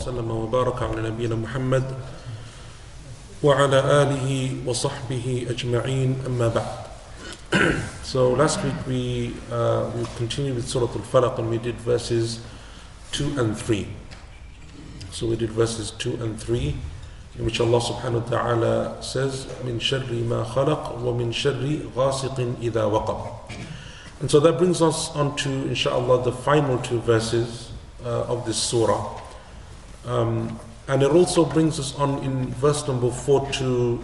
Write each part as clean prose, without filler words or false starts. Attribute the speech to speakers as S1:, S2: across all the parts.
S1: وسلم وبارك على نبينا محمد وعلى آله وصحبه أجمعين أما بعد. So last week we continued with Surah Al-Falaq and we did verses 2 and 3. So we did verses 2 and 3 in which Allah subhanahu wa ta'ala says من شر ما خلق ومن شر غاسق إذا وقب. And so that brings us on to, inshallah, the final two verses of this surah. And it also brings us on in verse number 4 to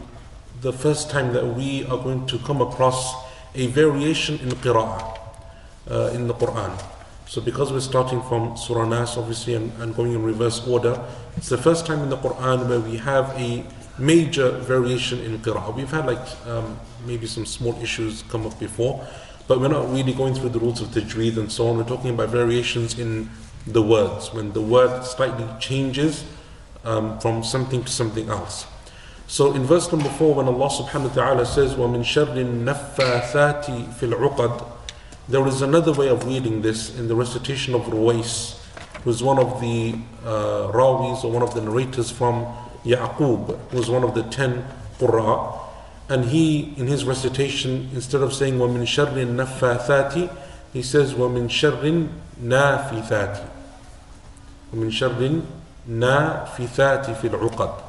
S1: the first time that we are going to come across a variation in qira'ah in the Quran. So because we're starting from Surah Nas, obviously, and going in reverse order, it's the first time in the Quran where we have a major variation in qira'ah. We've had maybe some small issues come up before, but we're not really going through the rules of tajweed and so on. We're talking about variations in the words, when the word slightly changes from something to something else. So in verse number 4, when Allah subhanahu wa ta'ala says, وَمِن شَرِّ النَّفَّاثَاتِ فِي الْعُقَدِ, there is another way of reading this in the recitation of Ruwais, who is one of the rawis or one of the narrators from Ya'qub, who was one of the 10 Qurra. And he, in his recitation, instead of saying وَمِن شَرِّ النَّفَّاثَاتِ, he says وَمِن شَرِّ النَّافِثَاتِ, وَمِن شَرِّ النَّافِثَاتِ فِي الْعُقَدِ.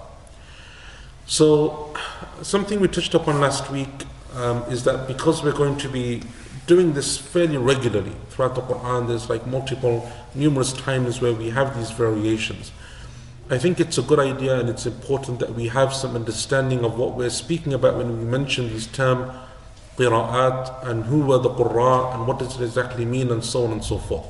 S1: So something we touched upon last week is that because we're going to be doing this fairly regularly throughout the Quran, there's numerous times where we have these variations. I think it's a good idea and it's important that we have some understanding of what we're speaking about when we mention these terms qira'at and who were the qurra and what does it exactly mean and so on and so forth.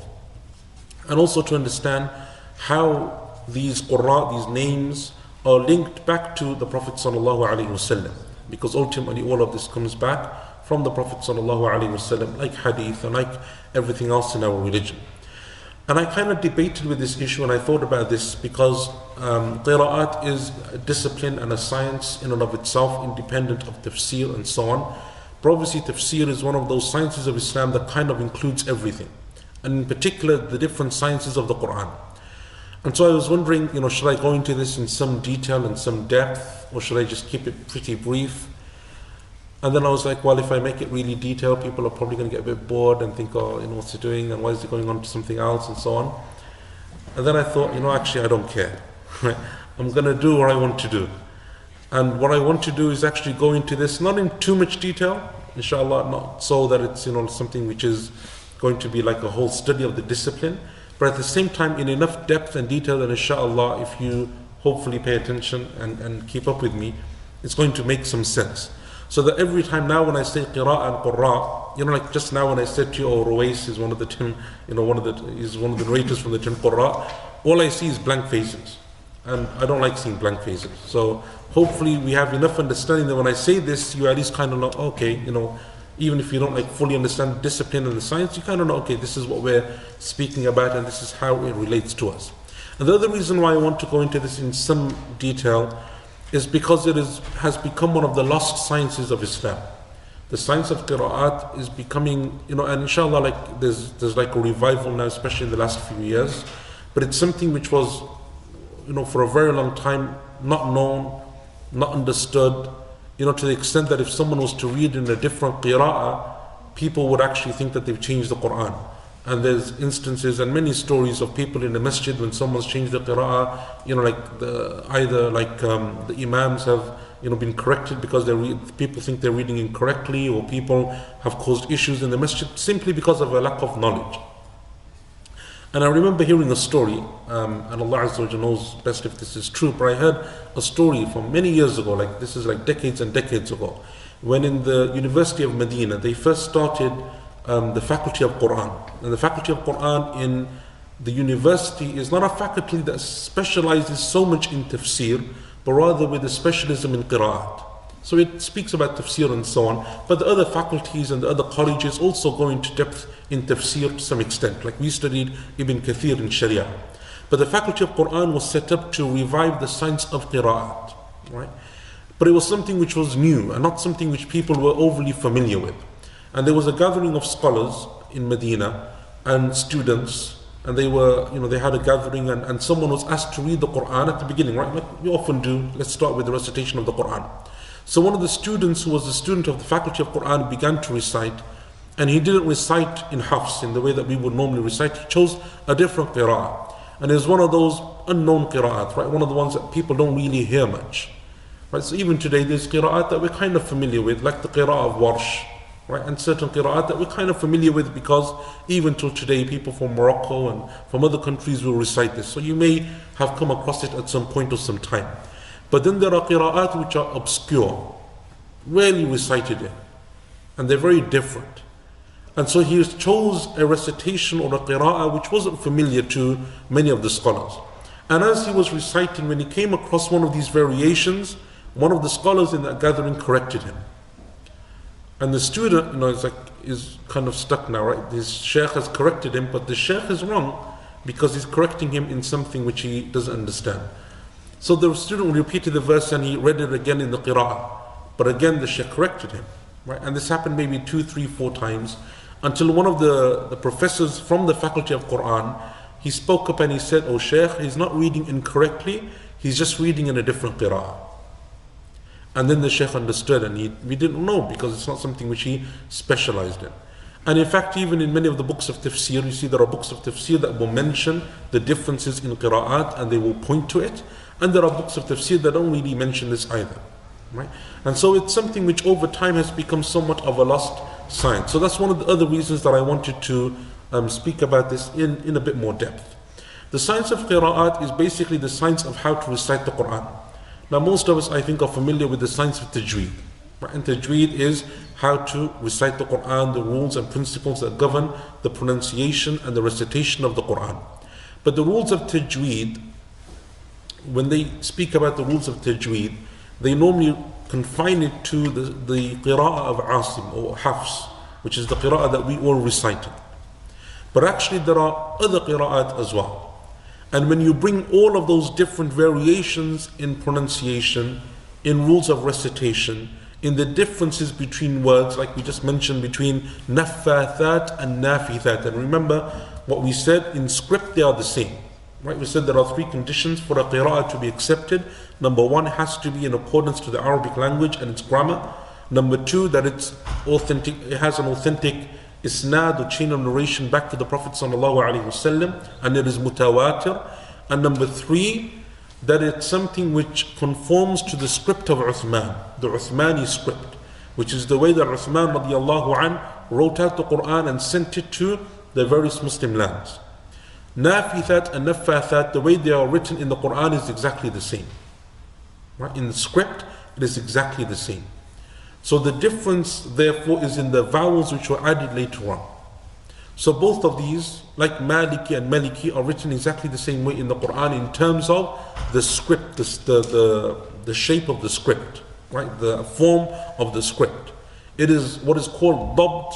S1: And also to understand how these qurra, these names, are linked back to the Prophet sallallahu alaihi wasallam, because ultimately all of this comes back from the Prophet sallallahu alaihi wasallam, like hadith and like everything else in our religion. And I kind of debated with this issue and I thought about this because qira'at is a discipline and a science in and of itself, independent of tafsir and so on. But obviously tafsir is one of those sciences of Islam that kind of includes everything, and in particular the different sciences of the Quran. And so I was wondering, should I go into this in some detail and some depth, or should I just keep it pretty brief? And then I was like, well, if I make it really detailed, people are probably going to get a bit bored and think, what's he doing and why is he going on to something else and so on. And then I thought, actually I don't care. I'm going to do what I want to do. And what I want to do is actually go into this, not in too much detail, inshallah, not so that it's something which is going to be like a whole study of the discipline, but at the same time in enough depth and detail that inshallah, if you hopefully pay attention and keep up with me, it's going to make some sense. So that every time now when I say qira'ah and qurra, like just now when I said to you, Ruwais is one of the 10, is one of the narrators from the 10 qurra, all I see is blank faces. And I don't like seeing blank faces. So hopefully we have enough understanding that when I say this, you at least kind of know, okay, even if you don't fully understand the discipline and the science, you kind of know, okay, this is what we're speaking about and this is how it relates to us. And the other reason why I want to go into this in some detail is because it has become one of the lost sciences of Islam. The science of qira'at is becoming, and inshallah, there's a revival now, especially in the last few years. But it's something which was, for a very long time not known, not understood, to the extent that if someone was to read in a different qira'ah, people would actually think that they've changed the Quran. And there's instances and many stories of people in the masjid when someone's changed the qira'ah, the imams have been corrected because people think they're reading incorrectly, or people have caused issues in the masjid simply because of a lack of knowledge. And I remember hearing a story, and Allah Azza wa Jalla knows best if this is true, but I heard a story from many years ago, this is decades and decades ago, when in the University of Medina they first started the faculty of Quran. And the faculty of Quran in the university is not a faculty that specializes so much in tafsir, but rather with a specialism in qira'at. So it speaks about tafsir and so on, but the other faculties and the other colleges also go into depth in tafsir to some extent. Like we studied Ibn Kathir in Sharia. But the faculty of Quran was set up to revive the science of qira'at, right? But it was something which was new and not something which people were overly familiar with. And there was a gathering of scholars in Medina and students and they were, they had a gathering, and someone was asked to read the Quran at the beginning, right? Like you often do. Let's start with the recitation of the Quran. So one of the students, who was a student of the faculty of Quran, began to recite, and he didn't recite in hafs, in the way that we would normally recite. He chose a different qira'ah, and it was one of those unknown qira'at, right? One of the ones that people don't really hear much, right? So even today, there's qira'at that we're kind of familiar with, like the qira'ah of Warsh, right? And certain qira'at that we're kind of familiar with, because even till today, people from Morocco and from other countries will recite this. So you may have come across it at some point or some time. But then there are qira'at which are obscure, rarely recited in, and they're very different. And so he chose a recitation or a qira'ah which wasn't familiar to many of the scholars. And as he was reciting, when he came across one of these variations, one of the scholars in that gathering corrected him. And the student, is kind of stuck now, right? His Shaykh has corrected him, but the Shaykh is wrong because he's correcting him in something which he doesn't understand. So the student repeated the verse and he read it again in the qira'ah. But again, the Shaykh corrected him, right? And this happened maybe 2, 3, 4 times, until one of the professors from the faculty of Quran, he spoke up and he said, "Oh Shaykh, he's not reading incorrectly, he's just reading in a different qira'ah." And then the Shaykh understood, and we didn't know, because it's not something which he specialized in. And in fact, even in many of the books of tafsir, you see there are books of tafsir that will mention the differences in qira'at, and they will point to it. And there are books of tafsir that don't really mention this either, right? And so it's something which over time has become somewhat of a lost science. So that's one of the other reasons that I wanted to speak about this in a bit more depth. The science of qira'at is basically the science of how to recite the Quran. Now most of us, I think, are familiar with the science of tajweed. Right? And tajweed is how to recite the Quran, the rules and principles that govern the pronunciation and the recitation of the Quran. But the rules of tajweed, when they speak about the rules of tajweed, they normally confine it to the qira'ah of Asim or Hafs, which is the qira'ah that we all recited. But actually there are other qira'at as well. And when you bring all of those different variations in pronunciation, in rules of recitation, in the differences between words, like we just mentioned, between naffathat and nafithat. And remember what we said, in script they are the same. Right? We said there are 3 conditions for a qira'ah to be accepted. Number 1, it has to be in accordance to the Arabic language and its grammar. Number 2, that it's authentic, it has an authentic isnad or chain of narration back to the Prophet ﷺ, and it is mutawatir. And number 3, that it's something which conforms to the script of Uthman, the Uthmani script, which is the way that Uthman radiallahu anh wrote out the Quran and sent it to the various Muslim lands. Nafithat and naffathat, the way they are written in the Quran is exactly the same. Right? In the script, it is exactly the same. So the difference, therefore, is in the vowels which were added later on. So both of these, like Maliki and Maliki, are written exactly the same way in the Quran in terms of the script, the shape of the script, right? The form of the script. It is what is called dabt,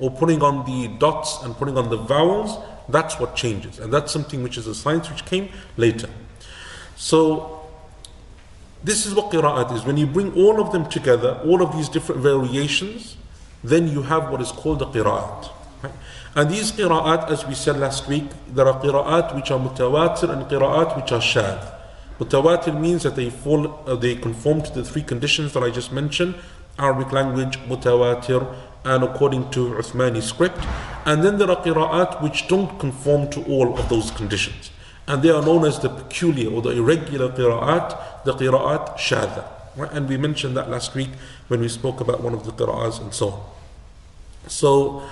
S1: or putting on the dots and putting on the vowels. That's what changes, and that's something which is a science which came later. So this is what qira'at is. When you bring all of them together, all of these different variations, then you have what is called a qira'at. Right? And these qira'at, as we said last week, there are qira'at which are mutawatir and qira'at which are shadh. Mutawatir means that they conform to the 3 conditions that I just mentioned: Arabic language, mutawatir, and according to Uthmani script. And then there are qira'at which don't conform to all of those conditions, and they are known as the peculiar or the irregular qira'at, the qira'at shadha. Right? And we mentioned that last week when we spoke about one of the qira'ats and so on. So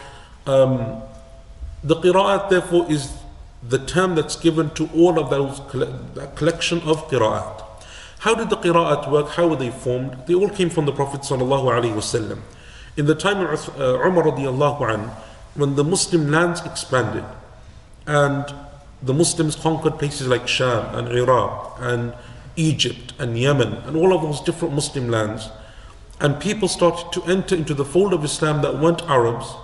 S1: the qira'at, therefore, is the term that's given to all of those that collection of qira'at. How did the qira'at work? How were they formed? They all came from the Prophet ﷺ. In the time of Umar radiallahu anh, when the Muslim lands expanded and the Muslims conquered places like Sham and Iraq and Egypt and Yemen and all of those different Muslim lands, and people started to enter into the fold of Islam that weren't Arabs,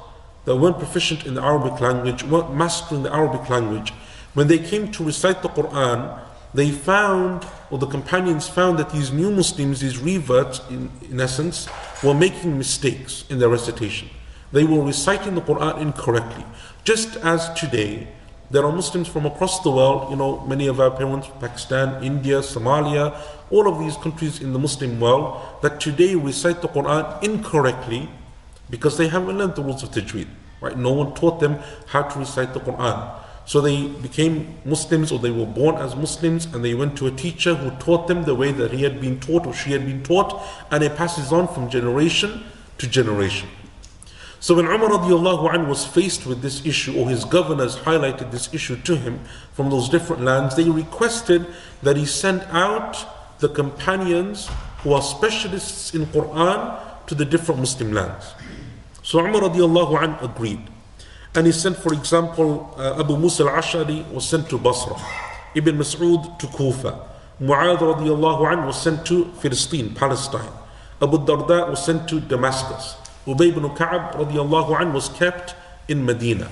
S1: that weren't proficient in the Arabic language, weren't mastering the Arabic language. When they came to recite the Quran, they found, or the companions found, that these new Muslims, these reverts in essence, were making mistakes in their recitation. They were reciting the Quran incorrectly. Just as today, There are Muslims from across the world, many of our parents, Pakistan, India, Somalia, all of these countries in the Muslim world, that today recite the Quran incorrectly because they haven't learned the rules of tajweed. Right? No one taught them how to recite the Quran. So they became Muslims, or they were born as Muslims, and they went to a teacher who taught them the way that he had been taught or she had been taught, and it passes on from generation to generation. So when Umar radiallahu anhu was faced with this issue, or his governors highlighted this issue to him from those different lands, they requested that he send out the companions who are specialists in Quran to the different Muslim lands. So Umar radiallahu anhu agreed. And he sent, for example, Abu Musa al-Ash'ari was sent to Basra, Ibn Mas'ud to Kufa, Mu'adh radiallahu anhu was sent to Palestine, Abu Darda was sent to Damascus, Ubay ibn Ka'ab radiallahu anhu was kept in Medina,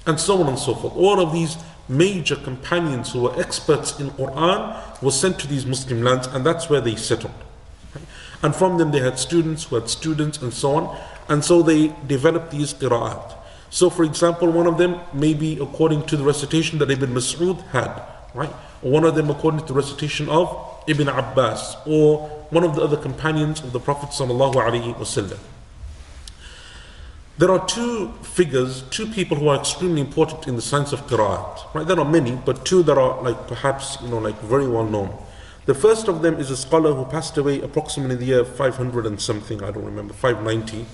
S1: and so on and so forth. All of these major companions who were experts in Quran were sent to these Muslim lands, and that's where they settled. And from them they had students who had students, and so on. And so they developed these qira'at. So for example, one of them may be according to the recitation that Ibn Mas'ud had, right? Or one of them according to the recitation of Ibn Abbas, or one of the other companions of the Prophet sallallahu alaihi wasallam. There are two figures, two people who are extremely important in the science of qira'at, right? There are many, but two that are perhaps very well known. The first of them is a scholar who passed away approximately in the year 500 and something, I don't remember, 590.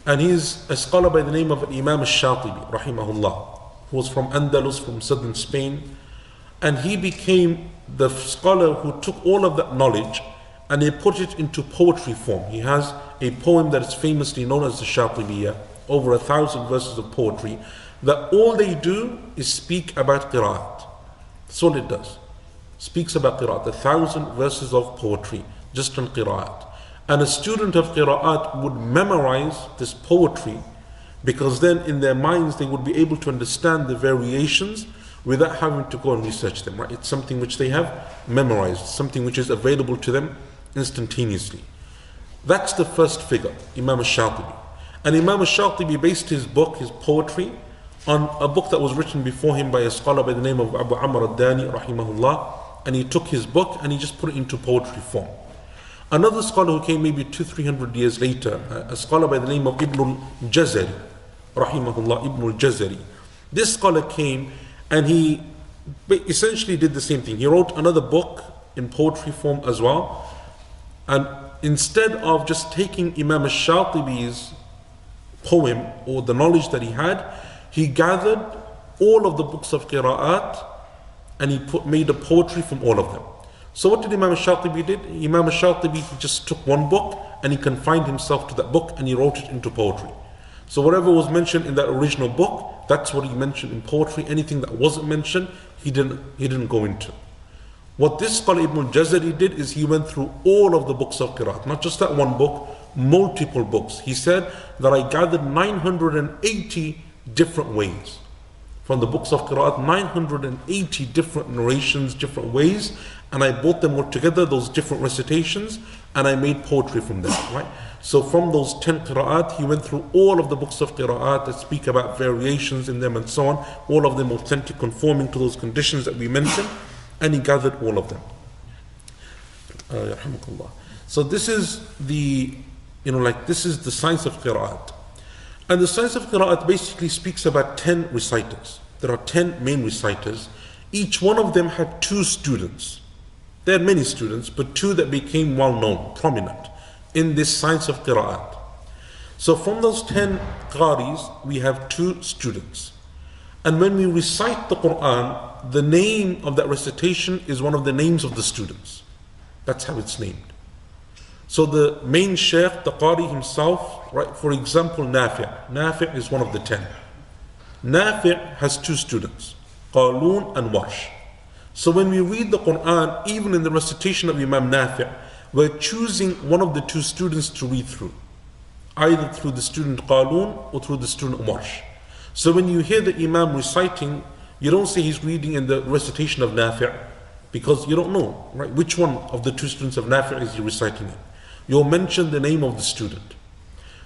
S1: And he's a scholar by the name of Imam al-Shatibi, rahimahullah, who was from Andalus, from southern Spain. And he became the scholar who took all of that knowledge and he put it into poetry form. He has a poem that is famously known as the Shatibiyya, over 1,000 verses of poetry, that all they do is speak about qira'at. That's all it does. Speaks about qira'at, 1,000 verses of poetry, just on qira'at. And a student of qira'at would memorize this poetry, because then in their minds they would be able to understand the variations without having to go and research them. Right? It's something which they have memorized, something which is available to them instantaneously. That's the first figure, Imam al-Shatibi. And Imam al-Shatibi based his book, his poetry, on a book that was written before him by a scholar by the name of Abu Amr al-Dani, rahimahullah. And he took his book and he just put it into poetry form. Another scholar who came maybe 200-300 years later, a scholar by the name of Ibn al-Jazari, rahimahullah, Ibn al-Jazari. This scholar came and he essentially did the same thing. He wrote another book in poetry form as well. And instead of just taking Imam al-Shatibi's poem or the knowledge that he had, he gathered all of the books of qira'at and he made a poetry from all of them. So what did Imam al-Shatibi did? Imam al-Shatibi just took one book and he confined himself to that book and he wrote it into poetry. So whatever was mentioned in that original book, that's what he mentioned in poetry. Anything that wasn't mentioned, he didn't go into. What this scholar Ibn al-Jazari did is he went through all of the books of qira'at, not just that one book, multiple books. He said that I gathered 980 different ways. From the books of qira'at, 980 different narrations, different ways, and I brought them all together, those different recitations, and I made poetry from them, right? So from those 10 qira'at, he went through all of the books of qira'at that speak about variations in them and so on, all of them authentic, conforming to those conditions that we mentioned, and he gathered all of them. So this is the, this is the science of qira'at. And the science of qira'at basically speaks about 10 reciters. There are 10 main reciters. Each one of them had 2 students. There are many students, but 2 that became well known, prominent in this science of qira'at. So from those 10 qaris, we have 2 students. And when we recite the Quran, the name of that recitation is one of the names of the students. That's how it's named. So the main Shaykh, the Qari himself, right? For example, Nafi'. Nafi' is one of the 10. Nafi' has 2 students, Qalun and Warsh. So when we read the Quran, even in the recitation of Imam Nafi', we're choosing one of the 2 students to read through, either through the student Qalun or through the student Warsh. So when you hear the Imam reciting, you don't say he's reading in the recitation of Nafi', because you don't know, right? Which one of the 2 students of Nafi' is he reciting in? You'll mention the name of the student.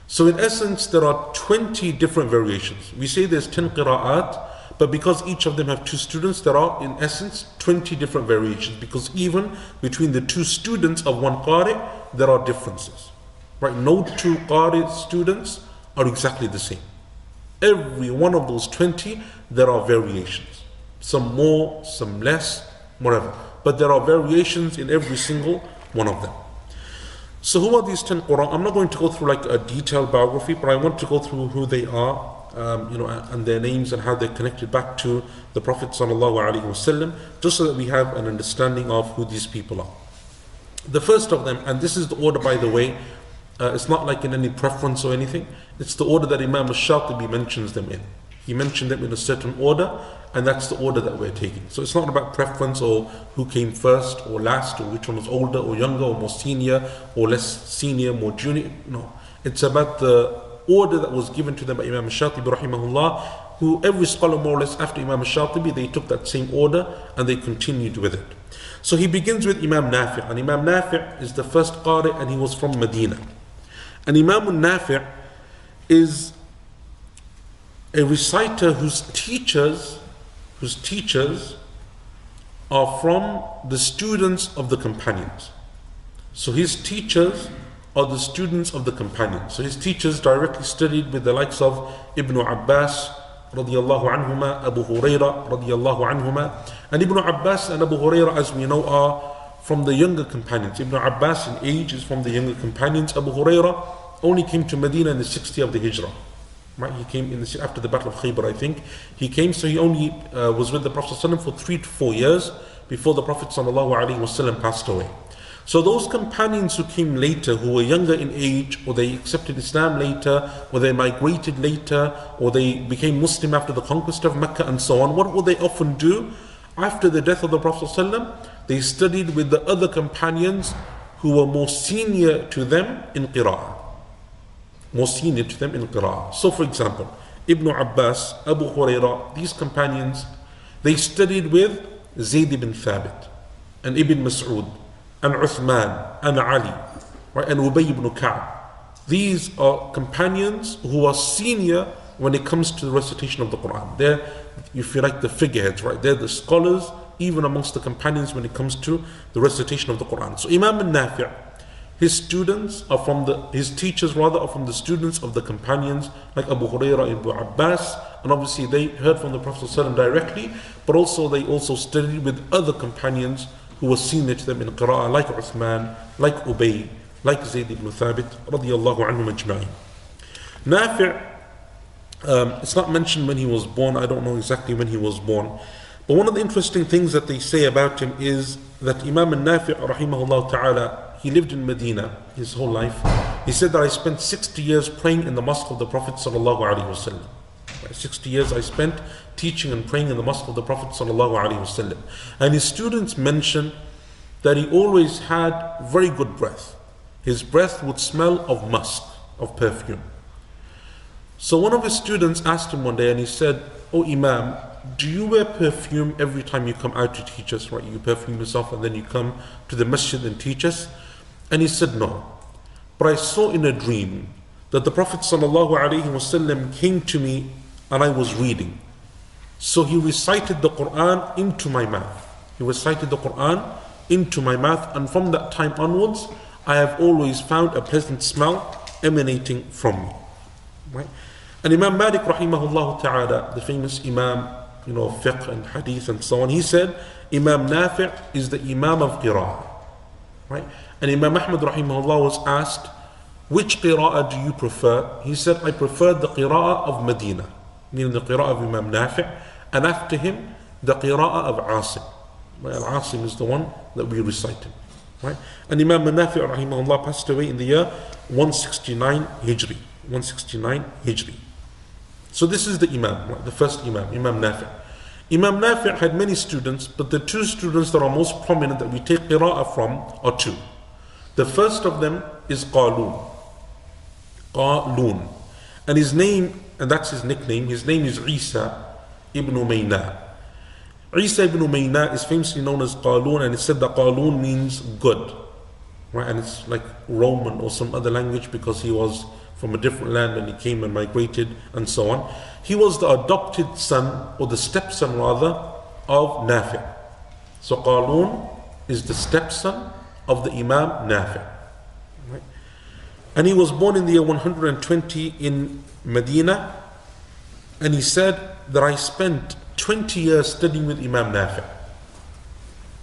S1: So in essence, there are 20 different variations. We say there's 10 qira'at, But because each of them have 2 students, there are in essence 20 different variations, because even between the 2 students of one qari, there are differences. Right? No 2 qari students are exactly the same. Every one of those 20, there are variations. Some more, some less, whatever. But there are variations in every single one of them. So who are these 10 Qur'an? I'm not going to go through like a detailed biography, but I want to go through who they are, and their names and how they're connected back to the Prophet ﷺ, just so that we have an understanding of who these people are. The first of them, and this is the order, by the way, it's not like in any preference or anything, it's the order that Imam al-Shatibi mentions them in. He mentioned them in a certain order, and that's the order that we're taking. So it's not about preference or who came first or last, or which one was older or younger or more senior or less senior, more junior. No, it's about the order that was given to them by Imam al-Shatibi rahimahullah, who every scholar more or less after Imam al-Shatibi, they took that same order and they continued with it. So he begins with Imam Nafi', and Imam Nafi' is the first qari, and he was from Medina. And Imam al-Nafi' is a reciter whose teachers are from the students of the companions. So his teachers are the students of the companions. So his teachers directly studied with the likes of Ibn Abbas radiyallahu anhuma, Abu Huraira radiyallahu anhuma. And Ibn Abbas and Abu Huraira, as we know, are from the younger companions. Ibn Abbas in age is from the younger companions. Abu Huraira only came to Medina in the 60th of the Hijrah. Right? He came after the Battle of Khaybar, I think. He came, so he only was with the Prophet ﷺ for 3 to 4 years before the Prophet ﷺ passed away. So those companions who came later, who were younger in age, or they accepted Islam later, or they migrated later, or they became Muslim after the conquest of Mecca and so on, what would they often do? After the death of the Prophet ﷺ, they studied with the other companions who were more senior to them in qira'ah. So for example, Ibn Abbas, Abu Huraira, these companions, they studied with Zayd ibn Thabit, and Ibn Mas'ud, and Uthman, and Ali, right, and Ubay ibn Ka'b. These are companions who are senior when it comes to the recitation of the Quran. They're, if you like, the figureheads, right? They're the scholars, even amongst the companions when it comes to the recitation of the Quran. So Imam al-Nafi', his teachers are from the students of the companions like Abu Huraira, Ibn Abbas, and obviously they heard from the Prophet ﷺ directly, but also they also studied with other companions who were senior to them in qira'ah, like Uthman, like Ubay, like Zayd ibn Thabit, radiyallahu anhum ajma'in. Nafi', it's not mentioned when he was born. I don't know exactly when he was born, but one of the interesting things that they say about him is that Imam al-Nafi' rahimahullah ta'ala, he lived in Medina his whole life. He said that I spent 60 years praying in the mosque of the Prophet sallallahu alaihi wasallam. 60 years I spent teaching and praying in the mosque of the Prophet sallallahu alaihi wasallam. And his students mention that he always had very good breath. His breath would smell of musk, of perfume. So one of his students asked him one day, and he said, "Oh Imam, do you wear perfume every time you come out to teach us?" Right? You perfume yourself and then you come to the masjid and teach us? And he said, "No. But I saw in a dream that the Prophet ﷺ came to me and I was reading. So he recited the Quran into my mouth. And from that time onwards, I have always found a pleasant smell emanating from me." Right? And Imam Malik rahimahullah ta'ala, the famous Imam, fiqh and hadith and so on, he said, Imam Nafi' is the Imam of qira'ah. Right? And Imam Ahmad rahimahullah was asked, which qira'ah do you prefer? He said, I prefer the qira'ah of Medina, meaning the qira'ah of Imam Nafi', and after him, the qira'ah of Asim. Right? Al-Asim is the one that we recited. Right? And Imam Nafi' rahimahullah passed away in the year 169 Hijri. 169 Hijri. So this is the Imam, right? The first Imam, Imam Nafi'. Imam Nafi' had many students, but the 2 students that are most prominent that we take qira'ah from are 2. The first of them is Qalun. And his name, and that's his nickname, his name is Isa ibn Mayna. Isa ibn Mayna is famously known as Qalun, and it's said that Qalun means good. Right? And it's like Roman or some other language because he was from a different land, and he came and migrated and so on. He was the adopted son, or the stepson rather, of Nafi'. So Qalun is the stepson of the Imam Nafi'. Right? And he was born in the year 120 in Medina, and he said that I spent 20 years studying with Imam Nafi'.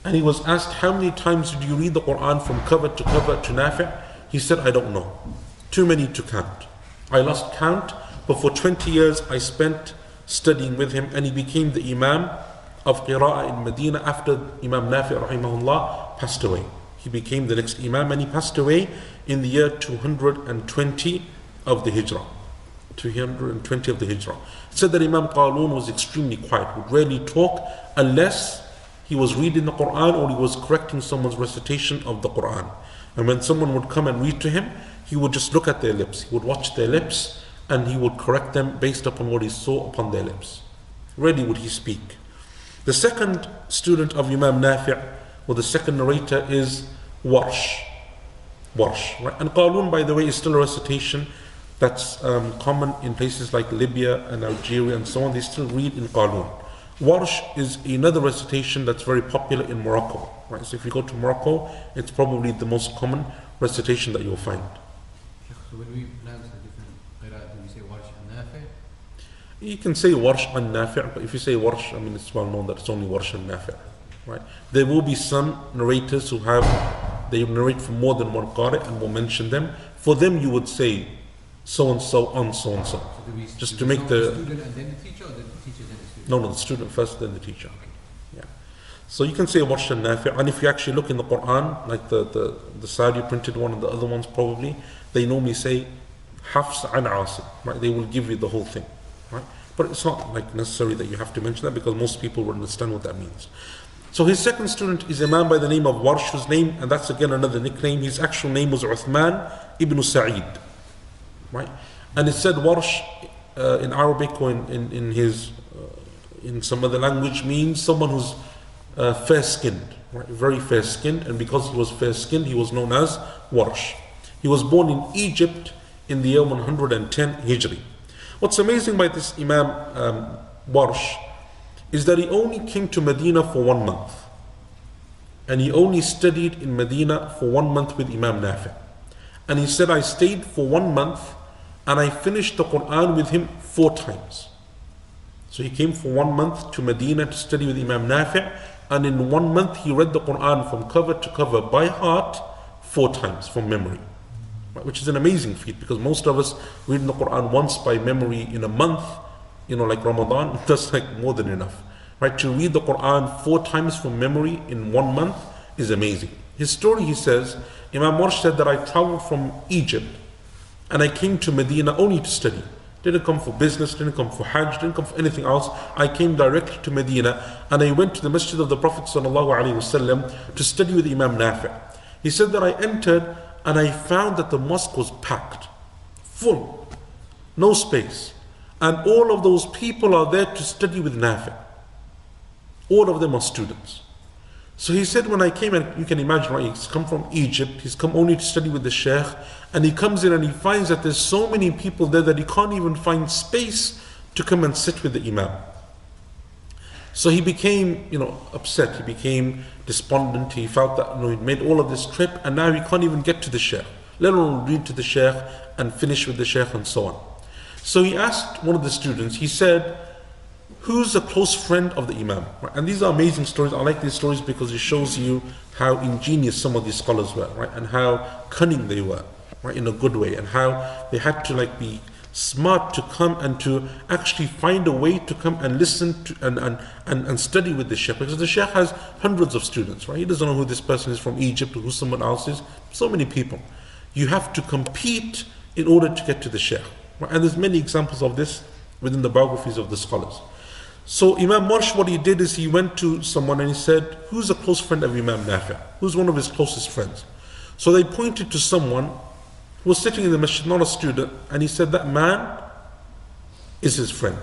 S1: And he was asked, how many times did you read the Quran from cover to Nafi'? He said, I don't know. Too many to count. I lost count, but for 20 years I spent studying with him, and he became the Imam of Qira'ah in Medina after Imam Nafi' rahimahullah passed away. He became the next Imam, and he passed away in the year 220 of the Hijrah. 220 of the Hijrah. It said that Imam Qalun was extremely quiet, would rarely talk unless he was reading the Quran or he was correcting someone's recitation of the Quran. And when someone would come and read to him, he would just look at their lips. He would watch their lips and he would correct them based upon what he saw upon their lips. Rarely would he speak. The second student of Imam Nafi', or the second narrator, is Warsh. Warsh, right? And Qalun, by the way, is still a recitation that's common in places like Libya and Algeria and so on. They still read in Qalun. Warsh is another recitation that's very popular in Morocco. Right? So if you go to Morocco, it's probably the most common recitation that you'll find.
S2: So when we pronounce the different qira'at, do we say Warsh and Nafi'?
S1: You can say Warsh and Nafi', but if you say Warsh, I mean, it's well known that it's only Warsh and Nafi'. Right? There will be some narrators who they narrate from more than one qari and will mention them. For them, you would say so and so on so and so. Just to make the
S2: student and then the teacher, or the teacher then the student?
S1: No, the student first, then the teacher. Okay. Yeah. So you can say Warsh and Nafi', and if you actually look in the Quran, like the Saudi printed one and the other ones probably, they normally say Hafs and Asim. Right? They will give you the whole thing. Right? But it's not like necessary that you have to mention that, because most people will understand what that means. So his second student is a man by the name of Warsh, whose name, and that's again another nickname, his actual name was Uthman ibn Sa'id. Right? And it said Warsh in Arabic or in some other language means someone who's fair-skinned, right? Very fair-skinned, and because he was fair-skinned, he was known as Warsh. He was born in Egypt in the year 110 Hijri. What's amazing by this Imam Warsh is that he only came to Medina for 1 month, and he only studied in Medina for 1 month with Imam Nafi'. And he said, I stayed for 1 month and I finished the Quran with him 4 times. So he came for 1 month to Medina to study with Imam Nafi', and in 1 month he read the Quran from cover to cover by heart 4 times from memory. Right? Which is an amazing feat, because most of us reading the Quran once by memory in a month, like Ramadan, that's like more than enough. Right? To read the Quran 4 times from memory in 1 month is amazing. His story, he says, Imam Warsh said that I traveled from Egypt and I came to Medina only to study. Didn't come for business, didn't come for Hajj, didn't come for anything else. I came directly to Medina and I went to the Masjid of the Prophet ﷺ to study with Imam Nafi'. He said that I entered and I found that the mosque was packed, full, no space. And all of those people are there to study with Nafi'. All of them are students. So he said, when I came, and you can imagine, right, he's come from Egypt, he's come only to study with the Shaykh, and he comes in and he finds that there's so many people there that he can't even find space to come and sit with the Imam. So he became, upset, he became despondent, he felt that he'd made all of this trip and now he can't even get to the Shaykh, let alone read to the Shaykh and finish with the Shaykh and so on. So he asked one of the students, he said, who's a close friend of the Imam? And these are amazing stories. I like these stories because it shows you how ingenious some of these scholars were, right? And how cunning they were, right? In a good way, and how they had to be smart to come and to actually find a way to come and listen to and study with the Shaykh, because the Shaykh has hundreds of students, right? He doesn't know who this person is from Egypt or who someone else is. So many people. You have to compete in order to get to the Shaykh, right? And there's many examples of this within the biographies of the scholars. So Imam Warsh, what he did is he went to someone and he said, who's a close friend of Imam Nafi'? Who's one of his closest friends? So they pointed to someone who was sitting in the masjid, not a student, and he said, that man is his friend.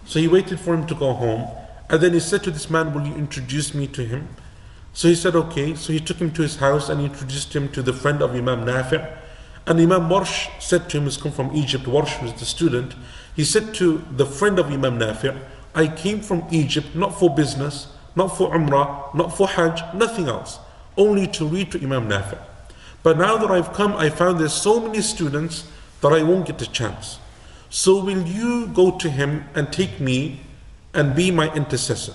S1: So he waited for him to go home, and then he said to this man, will you introduce me to him? So he said, okay. So he took him to his house and introduced him to the friend of Imam Nafi'. And Imam Warsh said to him, who's come from Egypt, Warsh was the student, he said to the friend of Imam Nafi', I came from Egypt not for business, not for Umrah, not for Hajj, nothing else, only to read to Imam Nafi'. But now that I've come, I found there's so many students that I won't get a chance. So will you go to him and take me and be my intercessor,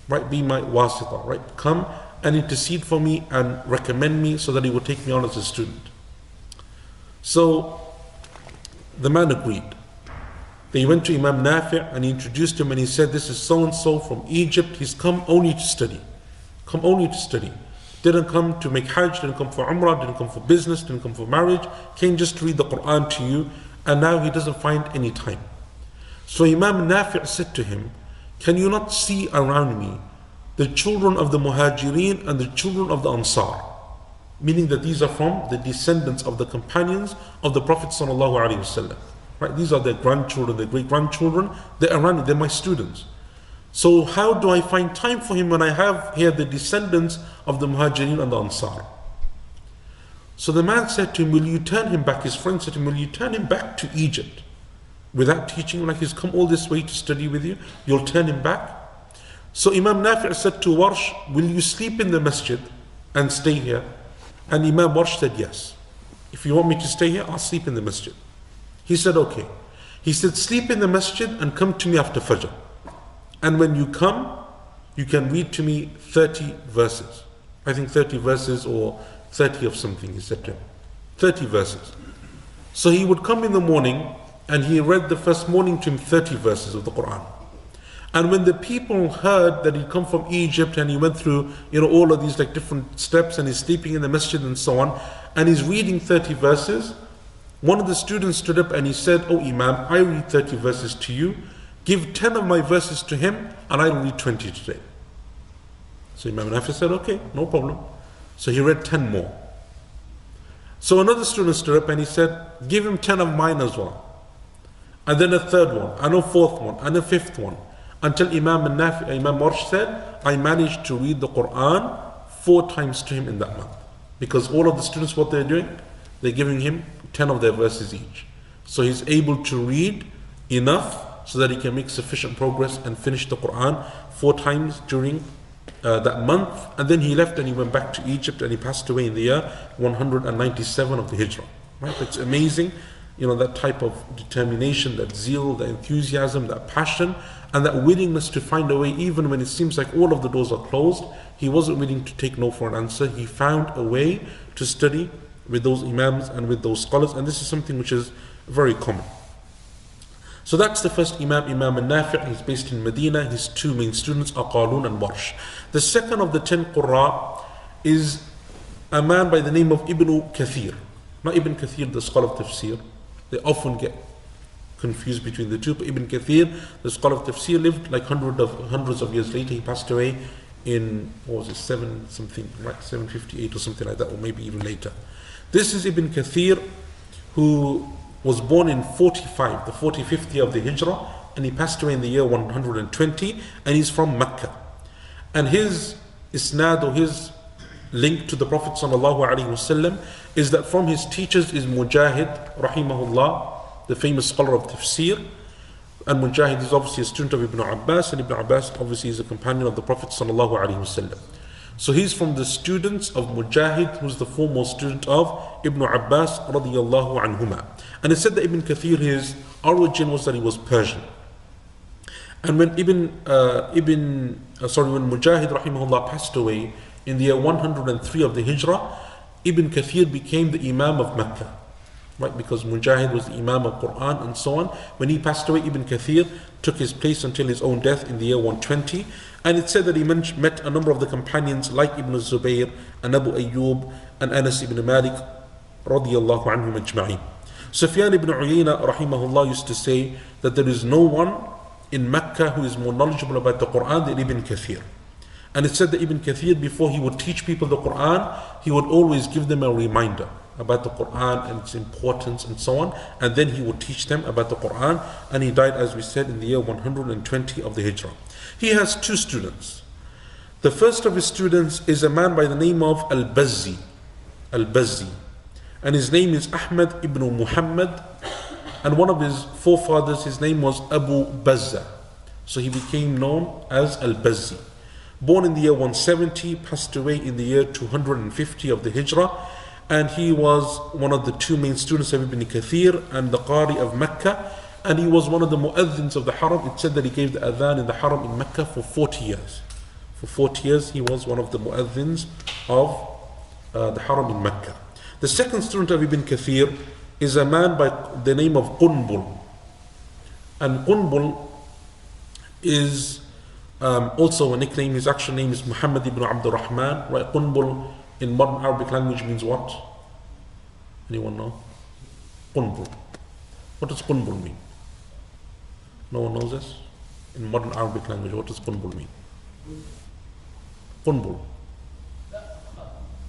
S1: right? Be my wasita, right? Come and intercede for me and recommend me so that he will take me on as a student. So the man agreed. They went to Imam Nafi' and he introduced him and he said, this is so-and-so from Egypt. He's come only to study. Come only to study. Didn't come to make Hajj, didn't come for Umrah, didn't come for business, didn't come for marriage. Came just to read the Quran to you, and now he doesn't find any time. So Imam Nafi' said to him, can you not see around me the children of the Muhajirin and the children of the Ansar? Meaning that these are from the descendants of the companions of the Prophet ﷺ. Right? These are their grandchildren, their great-grandchildren. They're around me, they're my students. So how do I find time for him when I have here the descendants of the Muhajirin and the Ansar? So the man said to him, will you turn him back? His friend said to him, will you turn him back to Egypt without teaching him? Like he's come all this way to study with you, you'll turn him back? So Imam Nafi' said to Warsh, will you sleep in the masjid and stay here? And Imam Warsh said, yes. If you want me to stay here, I'll sleep in the masjid. He said, okay. He said, sleep in the masjid and come to me after Fajr. And when you come, you can read to me 30 verses. I think 30 verses or 30 of something, he said to him. 30 verses. So he would come in the morning and he read the first morning to him 30 verses of the Quran. And when the people heard that he'd come from Egypt and he went through, all of these like different steps and he's sleeping in the masjid and so on, and he's reading 30 verses, one of the students stood up and he said, oh Imam, I read 30 verses to you, give 10 of my verses to him and I'll read 20 today. So Imam Nafi said, okay, no problem. So he read 10 more. So another student stood up and he said, give him 10 of mine as well. And then a third one, and a fourth one, and a fifth one. Until Imam Warsh said, I managed to read the Quran 4 times to him in that month. Because all of the students, what they're doing, they're giving him 10 of their verses each. So he's able to read enough so that he can make sufficient progress and finish the Quran 4 times during that month. And then he left and he went back to Egypt and he passed away in the year 197 of the Hijrah. Right? It's amazing, that type of determination, that zeal, that enthusiasm, that passion, and that willingness to find a way even when it seems like all of the doors are closed. He wasn't willing to take no for an answer. He found a way to study with those imams and with those scholars, and this is something which is very common. So that's the first Imam, Imam al-Nafi'. He's based in Medina. His 2 main students are Qalun and Warsh. The second of the 10 Qurra is a man by the name of Ibn Kathir. Not Ibn Kathir, the scholar of Tafsir. They often get confused between the two. But Ibn Kathir, the scholar of Tafsir, lived like hundreds of years later. He passed away in, 758 or something like that, or maybe even later. This is Ibn Kathir, who was born in 45, the 45th year of the Hijrah, and he passed away in the year 120, and he's from Mecca. And his isnad, or his link to the Prophet ﷺ, is that from his teachers is Mujahid, rahimahullah, the famous scholar of Tafsir. And Mujahid is obviously a student of Ibn Abbas, and Ibn Abbas obviously is a companion of the Prophet ﷺ. So he's from the students of Mujahid, who's the foremost student of Ibn Abbas radiyallahu anhuma. And it said that Ibn Kathir, his origin was that he was Persian. And when when Mujahid rahimahullah passed away in the year 103 of the Hijrah, Ibn Kathir became the Imam of Mecca. Right, because Mujahid was the Imam of Quran and so on. When he passed away, Ibn Kathir took his place until his own death in the year 120. And it said that he met a number of the companions like Ibn Zubayr and Abu Ayyub and Anas ibn Malik radiyallahu anhum ajma'in. Sufyan ibn Uyayna rahimahullah used to say that there is no one in Mecca who is more knowledgeable about the Quran than Ibn Kathir. And it said that Ibn Kathir, before he would teach people the Quran, he would always give them a reminder about the Quran and its importance and so on, and then he would teach them about the Quran. And he died, as we said, in the year 120 of the Hijrah. He has 2 students. The first of his students is a man by the name of Al-Bazzi. And his name is Ahmad ibn Muhammad. And one of his forefathers, his name was Abu Bazza. So he became known as Al-Bazzi. Born in the year 170, passed away in the year 250 of the Hijrah. And he was one of the two main students of Ibn Kathir and the Qari of Mecca. And he was one of the mu'adhins of the Haram. It said that he gave the adhan in the Haram in Mecca for 40 years. For 40 years he was one of the mu'adhins of the Haram in Mecca. The second student of Ibn Kathir is a man by the name of Qunbul. And Qunbul is also a nickname. His actual name is Muhammad ibn Abdul Rahman. Right? Qunbul in modern Arabic language means what? Anyone know? Qunbul. What does Qunbul mean? No one knows this? In modern Arabic language, what does Qunbul mean? Qunbul.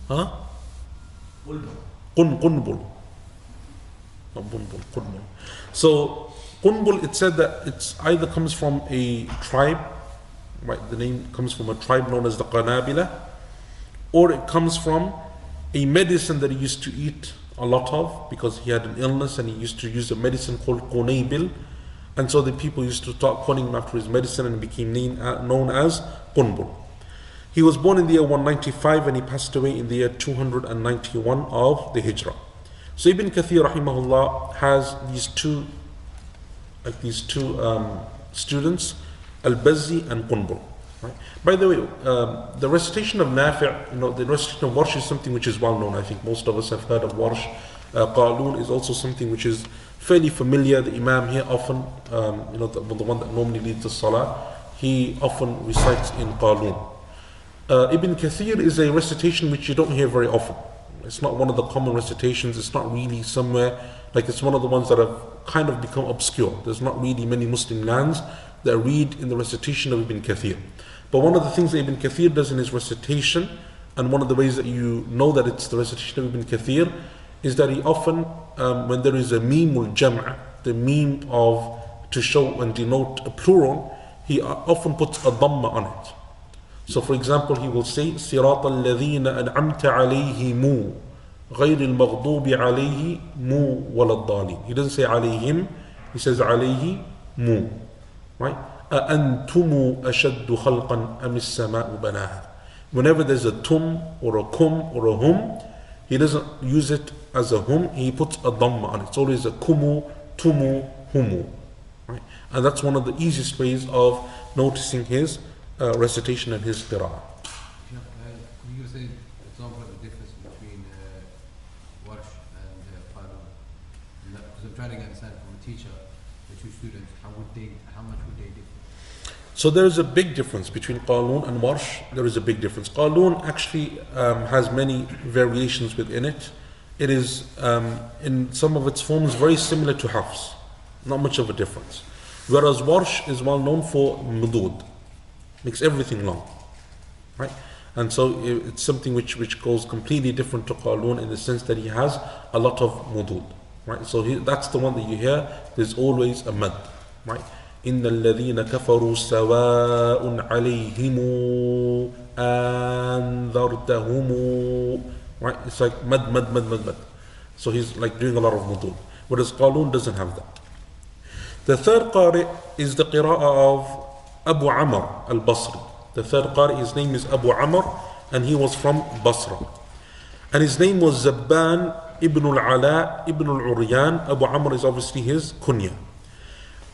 S1: Huh? Qunbul. Not Bunbul, Qunbul. So, Qunbul, it said that it either comes from a tribe, right? The name comes from a tribe known as the Qanabila, or it comes from a medicine that he used to eat a lot of because he had an illness and he used to use a medicine called Qunaybil. And so the people used to start calling him after his medicine and became known as Qunbul. He was born in the year 195 and he passed away in the year 291 of the Hijrah. So Ibn Kathir rahimahullah has these two students, Al-Bazzi and Qunbul. Right? By the way, the recitation of Nafi', the recitation of Warsh is something which is well known. I think most of us have heard of Warsh. Qalun is also something which is fairly familiar. The Imam here often, the one that normally leads the Salah, he often recites in Qalun. Ibn Kathir is a recitation which you don't hear very often. It's not one of the common recitations. It's not really somewhere, like it's one of the ones that have kind of become obscure. There's not really many Muslim lands that read in the recitation of Ibn Kathir. But one of the things that Ibn Kathir does in his recitation, and one of the ways that you know that it's the recitation of Ibn Kathir, is that he often, when there is a meemul jam'a, the meme of to show and denote a plural, he often puts a dhamma on it. So for example, he will say, صِرَاطَ الَّذِينَ أَنْعَمْتَ عَلَيْهِمُ غَيْرِ الْمَغْضُوبِ عَلَيْهِمُ وَلَا الضَّالِينَ. He doesn't say عَلَيْهِمْ, he says عَلَيْهِمُ. Right? أَأَنْتُمُ أَشَدُّ خَلْقًا أَمِ السَّمَاءُ بَنَاهَا. Whenever there's a tum or a kum or a hum, he doesn't use it as a hum, he puts a dhamma on it. It's always a kumu, tumu, humu. Right? And that's one of the easiest ways of noticing his recitation and his qira'ah.
S2: Could you say example of the difference between Warsh and Qalun? Because I'm trying to understand from a teacher, the two students, how much would they differ?
S1: So there is a big difference between Qalun and Warsh. There is a big difference. Qalun actually has many variations within it. It is in some of its forms very similar to Hafs, not much of a difference. Whereas Warsh is well known for mudud, makes everything long, right? And so it's something which goes completely different to Qalun in the sense that he has a lot of mudud, right? So that's the one that you hear. There's always a mad, right? إن الذين كفروا سواء عليهم أنذرتهم. Right? It's like mad. So he's like doing a lot of mudud. Whereas Qalun doesn't have that. The third qari is the qira'ah of Abu Amr al-Basri. The third qari, his name is Abu Amr, and he was from Basra. And his name was Zabban ibn al-Ala ibn al-Uryan. Abu Amr is obviously his kunya.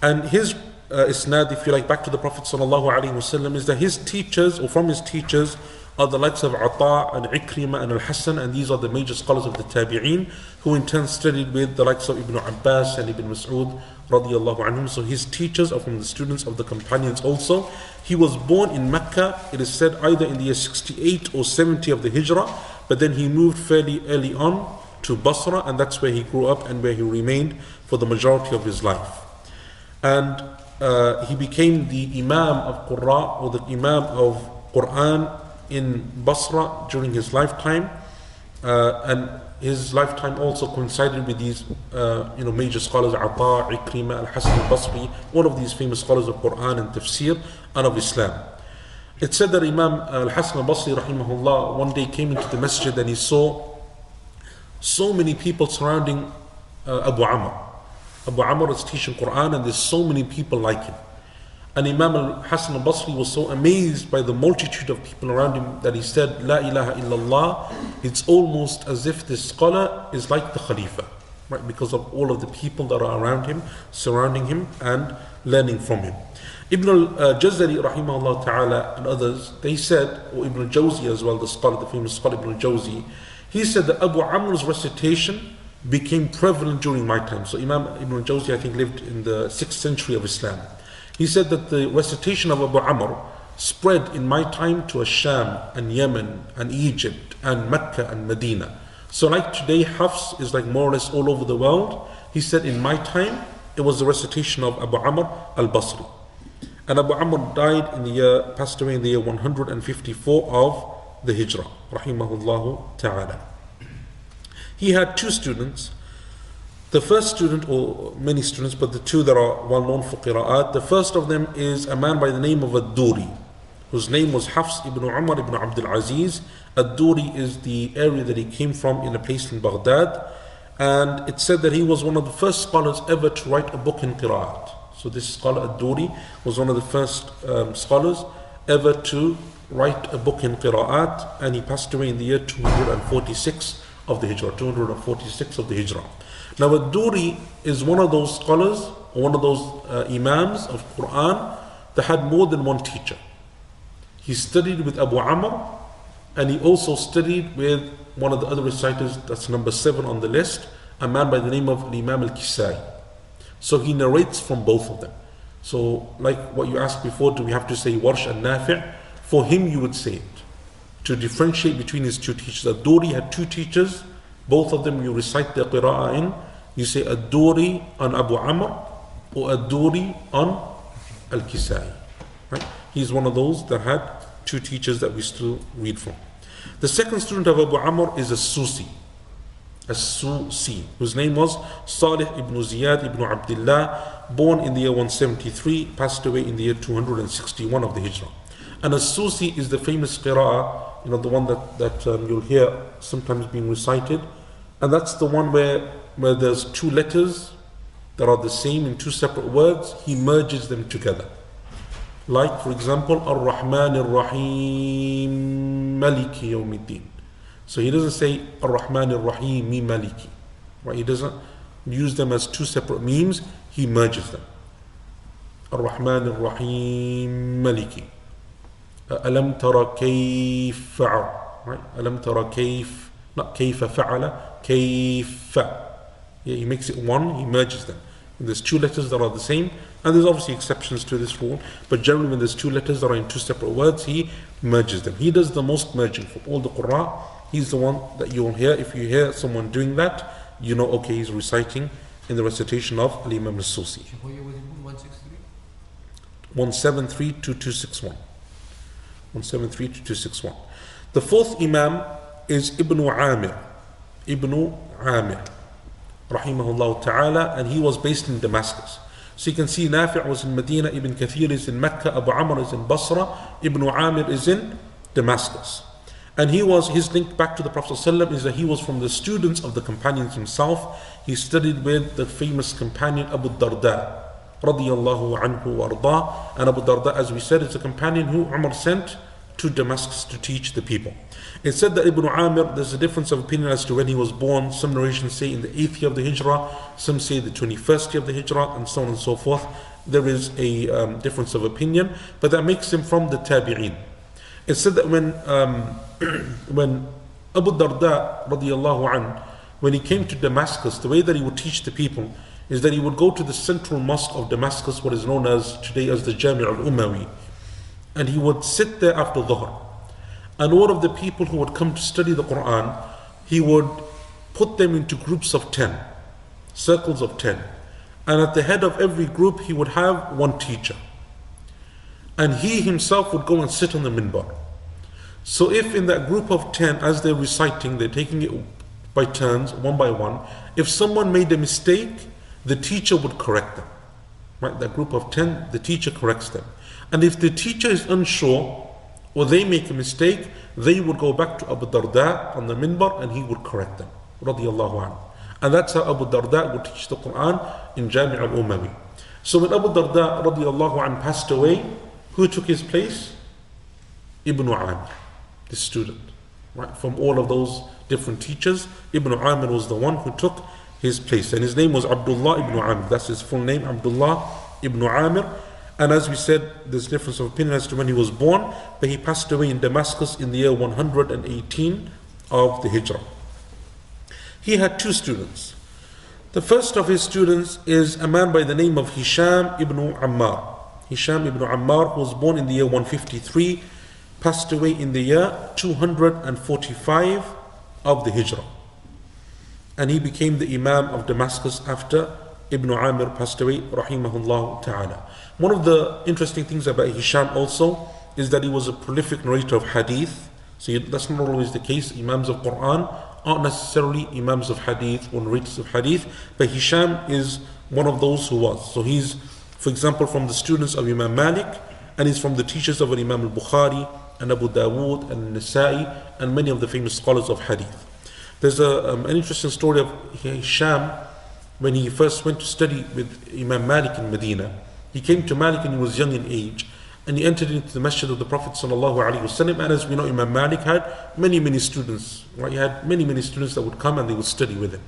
S1: And his isnad, if you like, back to the Prophet sallallahu alaihi wasallam, is that his teachers, or from his teachers, are the likes of Ata and Ikrimah and Al-Hassan, and these are the major scholars of the Tabi'een, who in turn studied with the likes of Ibn Abbas and Ibn Mas'ud radiyallahu anhum. So his teachers are from the students of the companions also. He was born in Mecca, it is said either in the year 68 or 70 of the Hijrah, but then he moved fairly early on to Basra, and that's where he grew up and where he remained for the majority of his life. And he became the Imam of Qurra, or the Imam of Quran in Basra during his lifetime, and his lifetime also coincided with these major scholars, Ata, Ikrimah, Al-Hasan al-Basri, all of these famous scholars of Quran and Tafsir and of Islam. It's said that Imam Al-Hasan al-Basri rahimahullah one day came into the masjid and he saw so many people surrounding Abu Amr. Abu Amr is teaching Quran and there's so many people like him. And Imam al-Hasan al-Basri was so amazed by the multitude of people around him that he said, La ilaha illallah, it's almost as if this scholar is like the Khalifa, right? Because of all of the people that are around him, surrounding him and learning from him. Ibn al-Jazari rahimahullah ta'ala and others, they said, or Ibn al-Jawzi as well, the scholar, the famous scholar Ibn al-Jawzi, he said that Abu Amr's recitation became prevalent during my time. So Imam Ibn al-Jawzi, I think, lived in the 6th century of Islam. He said that the recitation of Abu Amr spread in my time to Sham and Yemen and Egypt and Mecca and Medina. So like today, Hafs is like more or less all over the world. He said in my time, it was the recitation of Abu Amr al-Basri. And Abu Amr died in the year, passed away in the year 154 of the Hijrah, rahimahullah ta'ala. He had two students. The first student, or many students, but the two that are well known for qira'at, the first of them is a man by the name of Ad-Duri, whose name was Hafs ibn Umar ibn Abdul Aziz. Ad-Duri is the area that he came from in a place in Baghdad. And it said that he was one of the first scholars ever to write a book in qira'at. So this scholar Ad-Duri was one of the first scholars ever to write a book in qira'at, and he passed away in the year 246 of the Hijrah, 246 of the Hijrah. Now Ad-Duri is one of those scholars, or one of those imams of Quran that had more than one teacher. He studied with Abu Amr, and he also studied with one of the other reciters, that's number 7 on the list, a man by the name of Imam al-Kisai. So he narrates from both of them. So like what you asked before, do we have to say Warsh and Nafi'? For him you would say it, to differentiate between his two teachers. Ad-Duri had two teachers, both of them you recite the qira'ah in. You say Ad-Duri on Abu Amr or Ad-Duri on al-Kisai. Right? He's one of those that had two teachers that we still read from. The second student of Abu Amr is As-Susi, whose name was Salih ibn Ziyad ibn Abdullah, born in the year 173, passed away in the year 261 of the Hijrah. And As-Susi is the famous qira'ah, the one that you'll hear sometimes being recited. And that's the one where there's two letters that are the same in two separate words, he merges them together. Like, for example, Ar-Rahman Ar-Rahim Maliki Yawmiddin. So he doesn't say Ar-Rahman Ar-Rahim Mi Maliki. Right? He doesn't use them as two separate memes, he merges them. Ar-Rahman Ar-Rahim Maliki. Alam tara kayf fa'al. Right? Alam tara kayf, not kayfa fa'ala, kayfa. Yeah, he makes it one, he merges them. And there's two letters that are the same, and there's obviously exceptions to this rule, but generally when there's two letters that are in two separate words, he merges them. He does the most merging for all the Qur'an. He's the one that you will hear. If you hear someone doing that, you know, okay, he's reciting in the recitation of Al-Imam Al-Susi. 173-2261. 173-2261. The fourth Imam is Ibn Amir. Rahimahullah ta'ala, and he was based in Damascus. So you can see Nafi' was in Medina, Ibn Kathir is in Mecca, Abu Amr is in Basra, Ibn Amir is in Damascus. And his link back to the Prophet ﷺ is that he was from the students of the companions himself. He studied with the famous companion Abu Darda, radiyallahu anhu wa arda. And Abu Darda, as we said, is a companion who Umar sent to Damascus to teach the people. It said that Ibn Amir, there's a difference of opinion as to when he was born. Some narrations say in the 8th year of the Hijrah, some say the 21st year of the Hijrah, and so on and so forth. There is a difference of opinion, but that makes him from the Tabi'een. It said that when Abu Darda radiyallahu anh, when he came to Damascus, the way that he would teach the people is that he would go to the central mosque of Damascus, what is known as today as the Jami' al-Umawi, and he would sit there after Dhuhr. And all of the people who would come to study the Quran, he would put them into groups of 10, circles of 10. And at the head of every group, he would have one teacher. And he himself would go and sit on the minbar. So if in that group of 10, as they're reciting, they're taking it by turns, one by one, if someone made a mistake, the teacher would correct them. Right? That group of 10, the teacher corrects them. And if the teacher is unsure, or they make a mistake, they would go back to Abu Darda on the minbar and he would correct them. radiallahu anhu. And that's how Abu Darda would teach the Quran in Jami' al-Umawi. So when Abu Darda radiallahu anhu passed away, who took his place? Ibn Amir, the student. Right? From all of those different teachers, Ibn Amir was the one who took his place. And his name was Abdullah ibn Amir. That's his full name, Abdullah ibn Amir. And as we said, there's difference of opinion as to when he was born, but he passed away in Damascus in the year 118 of the Hijrah. He had two students. The first of his students is a man by the name of Hisham ibn Ammar. Hisham ibn Ammar was born in the year 153, passed away in the year 245 of the Hijrah. And he became the Imam of Damascus after Ibn Amir passed away, rahimahullah ta'ala. One of the interesting things about Hisham also is that he was a prolific narrator of hadith. So that's not always the case. Imams of Quran aren't necessarily Imams of hadith or narrators of hadith, but Hisham is one of those who was. So he's, for example, from the students of Imam Malik, and he's from the teachers of Imam al-Bukhari and Abu Dawood and Nasa'i and many of the famous scholars of hadith. There's an interesting story of Hisham when he first went to study with Imam Malik in Medina. He came to Malik and he was young in age, and he entered into the masjid of the Prophet ﷺ. And as we know, Imam Malik had many students. Right? He had many students that would come and they would study with him.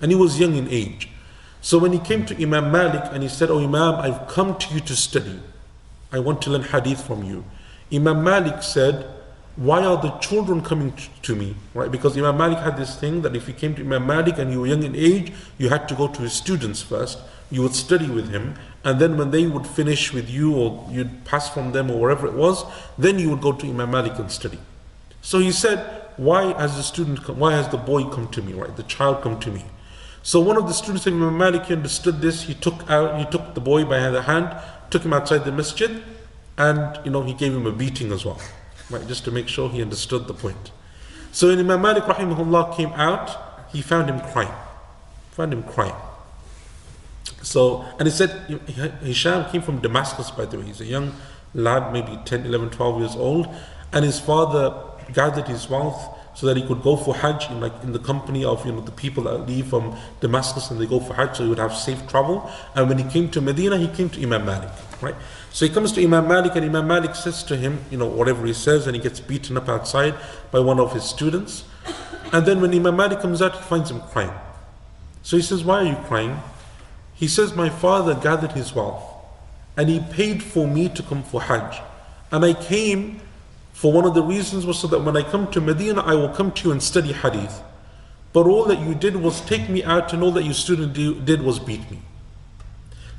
S1: And he was young in age. So when he came to Imam Malik and he said, "Oh Imam, I've come to you to study. I want to learn hadith from you." Imam Malik said, "Why are the children coming to me?" Right? Because Imam Malik had this thing that if you came to Imam Malik and you were young in age, you had to go to his students first. You would study with him, and then when they would finish with you or you'd pass from them or wherever it was, then you would go to Imam Malik and study. So he said, why has the boy come to me, right? The child come to me. So one of the students of Imam Malik understood this. He took the boy by the hand, took him outside the masjid, and he gave him a beating as well, right? Just to make sure he understood the point. So when Imam Malik rahimahullah came out, he found him crying. So, and he said, Hisham came from Damascus, by the way. He's a young lad, maybe 10, 11, 12 years old. And his father gathered his wealth so that he could go for Hajj in the company of the people that leave from Damascus and they go for Hajj, so he would have safe travel. And when he came to Medina, he came to Imam Malik, right? So he comes to Imam Malik, and Imam Malik says to him, whatever he says, and he gets beaten up outside by one of his students. And then when Imam Malik comes out, he finds him crying. So he says, "Why are you crying?" He says, "My father gathered his wealth and he paid for me to come for Hajj. And I came for one of the reasons was so that when I come to Medina, I will come to you and study hadith. But all that you did was take me out, and all that your student did was beat me."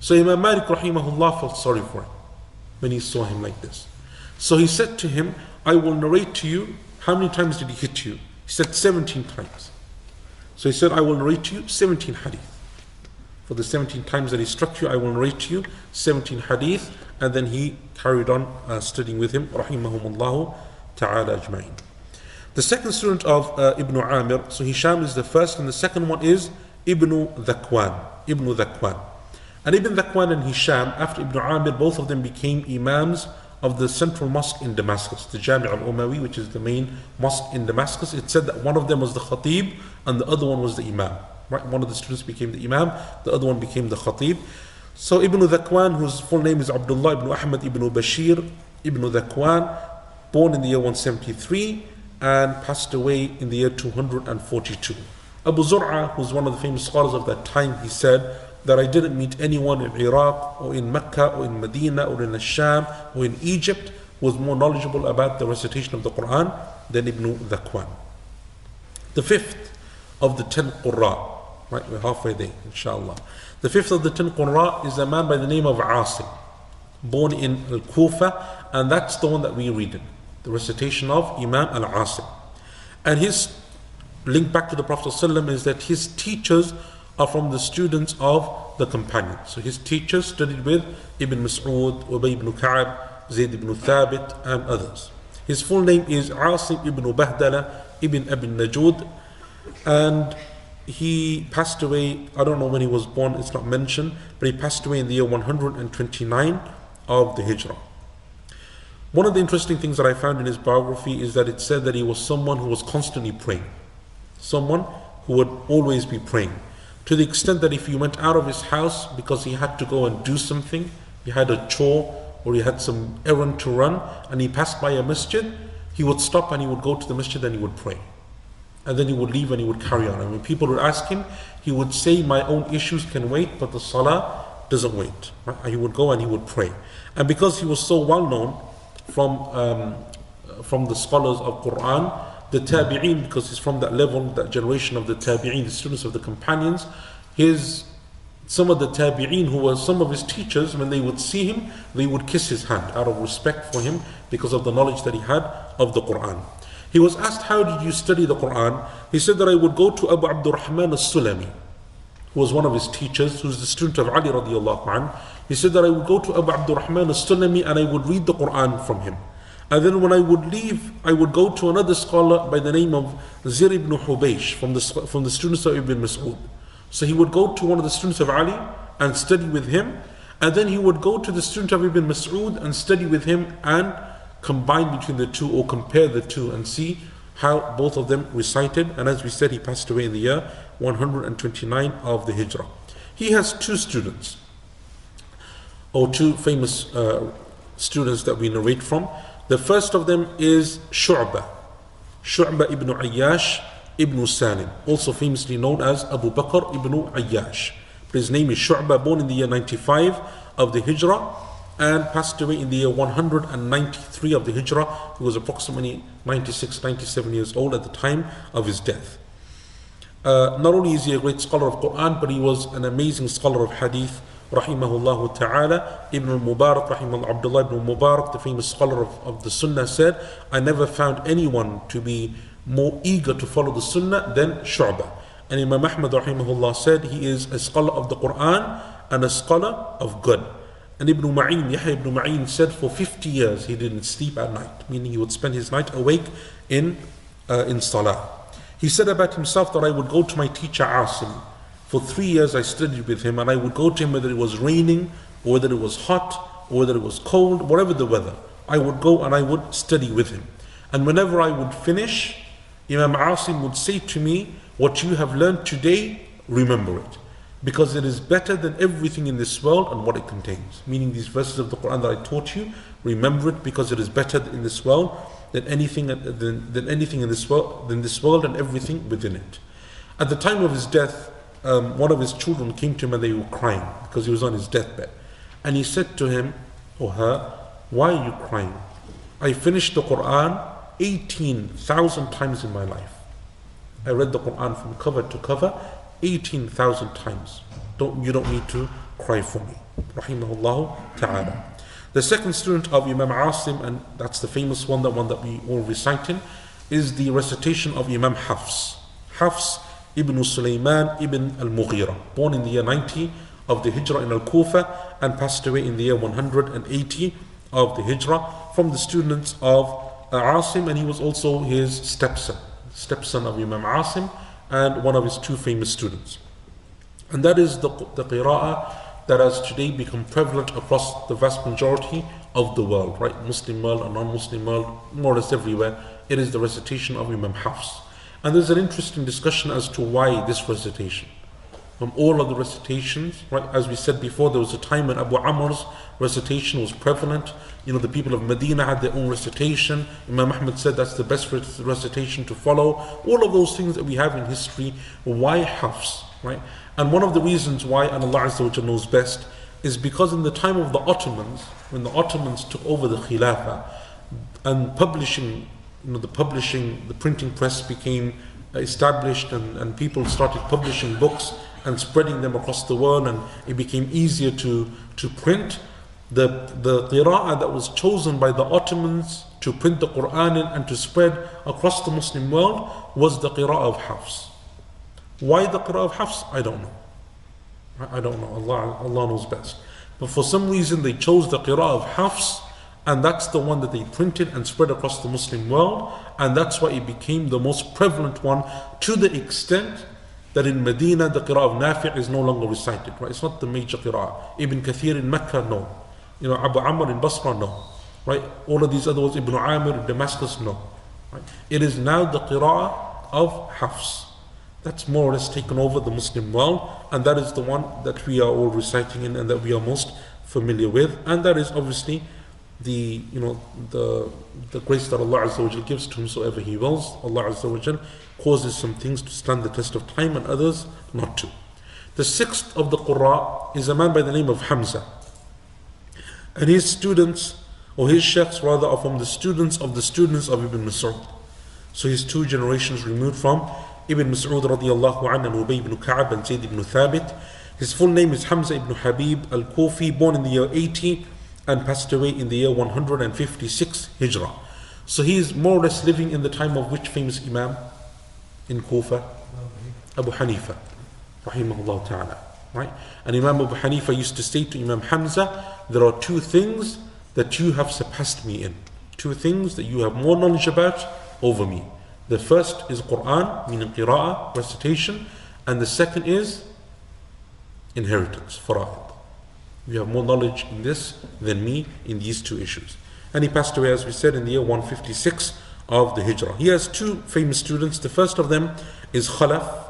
S1: So Imam Malik rahimahullah felt sorry for him when he saw him like this. So he said to him, "I will narrate to you, how many times did he hit you?" He said 17 times. So he said, "I will narrate to you 17 hadith. For the 17 times that he struck you, I will narrate to you 17 hadith." And then he carried on studying with him, rahimahumullahu ta'ala ajma'in. The second student of Ibn Amir, so Hisham is the first, and the second one is Ibn Dhakwan. And Ibn Dhakwan and Hisham, after Ibn Amir, both of them became imams of the central mosque in Damascus, the Jami' al-Umawi, which is the main mosque in Damascus. It said that one of them was the khatib and the other one was the imam. Right? One of the students became the imam, the other one became the khatib. So Ibn Dhakwan, whose full name is Abdullah ibn Ahmad ibn Bashir ibn Dhakwan, born in the year 173 and passed away in the year 242. Abu Zur'a, who's one of the famous scholars of that time, he said that I didn't meet anyone in Iraq or in Mecca or in Medina or in Sham or in Egypt who was more knowledgeable about the recitation of the Quran than Ibn Dhakwan. The fifth of the 10 Qurra, right, we're halfway there, inshallah. The fifth of the 10 Qurra is a man by the name of Asim, born in Al-Kufa, and that's the one that we read in, the recitation of Imam Al-Asim. And his link back to the Prophet ﷺ is that his teachers are from the students of the companions. So his teachers studied with Ibn Mas'ud, Ubay ibn Ka'ab, Zayd ibn Thabit, and others. His full name is Asim ibn Bahdala ibn Abi Najud, and he passed away, I don't know when he was born, it's not mentioned, but he passed away in the year 129 of the Hijrah. One of the interesting things that I found in his biography is that it said that he was someone who was constantly praying. Someone who would always be praying. To the extent that if he went out of his house because he had to go and do something, he had a chore or he had some errand to run, and he passed by a masjid, he would stop and he would go to the masjid and he would pray. And then he would leave and he would carry on. And when people would ask him, he would say, my own issues can wait, but the salah doesn't wait. Right? He would go and he would pray. And because he was so well known from the scholars of Quran, the tabi'een, because he's from that level, that generation of the tabi'een, the students of the companions, some of the tabi'een who were some of his teachers, when they would see him, they would kiss his hand out of respect for him because of the knowledge that he had of the Quran. He was asked, how did you study the Quran? He said that I would go to Abu Abdurrahman al-Sulami, who was one of his teachers, who's the student of Ali radiallahu anhu. He said that I would go to Abu Abdurrahman al-Sulami and I would read the Quran from him. And then when I would leave, I would go to another scholar by the name of Zir ibn Hubaysh from the students of Ibn Mas'ud. So he would go to one of the students of Ali and study with him, and then he would go to the student of Ibn Mas'ud and study with him and combine between the two or compare the two and see how both of them recited. And as we said, he passed away in the year 129 of the Hijrah. He has two students, or two famous students that we narrate from. The first of them is Shu'bah ibn Ayyash ibn Salim, also famously known as Abu Bakr ibn Ayyash. But his name is Shu'bah, born in the year 95 of the Hijrah and passed away in the year 193 of the Hijrah. He was approximately 96, 97 years old at the time of his death. Not only is he a great scholar of Quran, but he was an amazing scholar of Hadith, rahimahullah ta'ala. Ibn al-Mubarak, rahimahullah, Abdullah ibn al-Mubarak, the famous scholar of the Sunnah, said, I never found anyone to be more eager to follow the Sunnah than Shu'bah. And Imam Ahmad, rahimahullah, said he is a scholar of the Quran and a scholar of good. And Ibn Ma'in, Yahya ibn Ma'in, said for 50 years he didn't sleep at night, meaning he would spend his night awake in salah. He said about himself that I would go to my teacher Asim. For 3 years I studied with him, and I would go to him whether it was raining, or whether it was hot, or whether it was cold, whatever the weather. I would go and I would study with him. And whenever I would finish, Imam Asim would say to me, what you have learned today, remember it. Because it is better than everything in this world and what it contains. Meaning these verses of the Quran that I taught you, remember it, because it is better in this world than anything in this world and everything within it. At the time of his death, one of his children came to him and they were crying because he was on his deathbed. And he said to him or her, why are you crying? I finished the Quran 18,000 times in my life. I read the Quran from cover to cover 18,000 times. You don't need to cry for me. Rahimahullah ta'ala. The second student of Imam Asim, and that's the famous one that we all reciting, is the recitation of Imam Hafs. Hafs ibn Sulaiman ibn al-Mughira, born in the year 90 of the Hijrah in Al-Kufa and passed away in the year 180 of the Hijrah, from the students of Asim, and he was also his stepson of Imam Asim, and one of his two famous students. And that is the qira'ah that has today become prevalent across the vast majority of the world, right? Muslim world and non-Muslim world, more or less everywhere. It is the recitation of Imam Hafs. And there's an interesting discussion as to why this recitation. From all of the recitations, right? As we said before, there was a time when Abu Amr's recitation was prevalent. The people of Medina had their own recitation. Imam Ahmad said that's the best recitation to follow. All of those things that we have in history. Why Hafs, right? And one of the reasons why, and Allah Azza wa Jalla knows best, is because in the time of the Ottomans, when the Ottomans took over the Khilafah, and publishing, the printing press became established, and people started publishing books and spreading them across the world, and it became easier to print. The qira'ah that was chosen by the Ottomans to print the Quran in and to spread across the Muslim world was the qira'ah of Hafs. Why the qira'ah of Hafs? I don't know. I don't know. Allah knows best. But for some reason they chose the qira'ah of Hafs, and that's the one that they printed and spread across the Muslim world, and that's why it became the most prevalent one, to the extent that in Medina the qira'ah of Nafi' is no longer recited. Right? It's not the major qira'ah. Ibn Kathir in Mecca, no. Abu Amr in Basra, no. Right? All of these other ones, Ibn Amir in Damascus, no. Right? It is now the qira'ah of Hafs. That's more or less taken over the Muslim world, and that is the one that we are all reciting in and that we are most familiar with. And that is obviously the grace that Allah Azza wa Jal gives to whomsoever He wills. Allah Azza wa Jal causes some things to stand the test of time and others not to. The sixth of the Qurra is a man by the name of Hamza. And his students, or his sheikhs rather, are from the students of Ibn Mas'ud. So he's 2 generations removed from Ibn Mas'ud radiallahu anhu and Ubay ibn Ka'ab and Zayd ibn Thabit. His full name is Hamza ibn Habib al-Kufi, born in the year 80 and passed away in the year 156 Hijrah. So he is more or less living in the time of which famous Imam in Kufa? Abu Hanifa, rahimahullah ta'ala. Right? And Imam Abu Hanifa used to say to Imam Hamza, there are 2 things that you have surpassed me in. 2 things that you have more knowledge about over me. The first is Quran, meaning qira'ah, recitation, and the second is inheritance, fara'id. You have more knowledge in this than me in these 2 issues. And he passed away, as we said, in the year 156 of the Hijrah. He has 2 famous students. The first of them is Khalaf,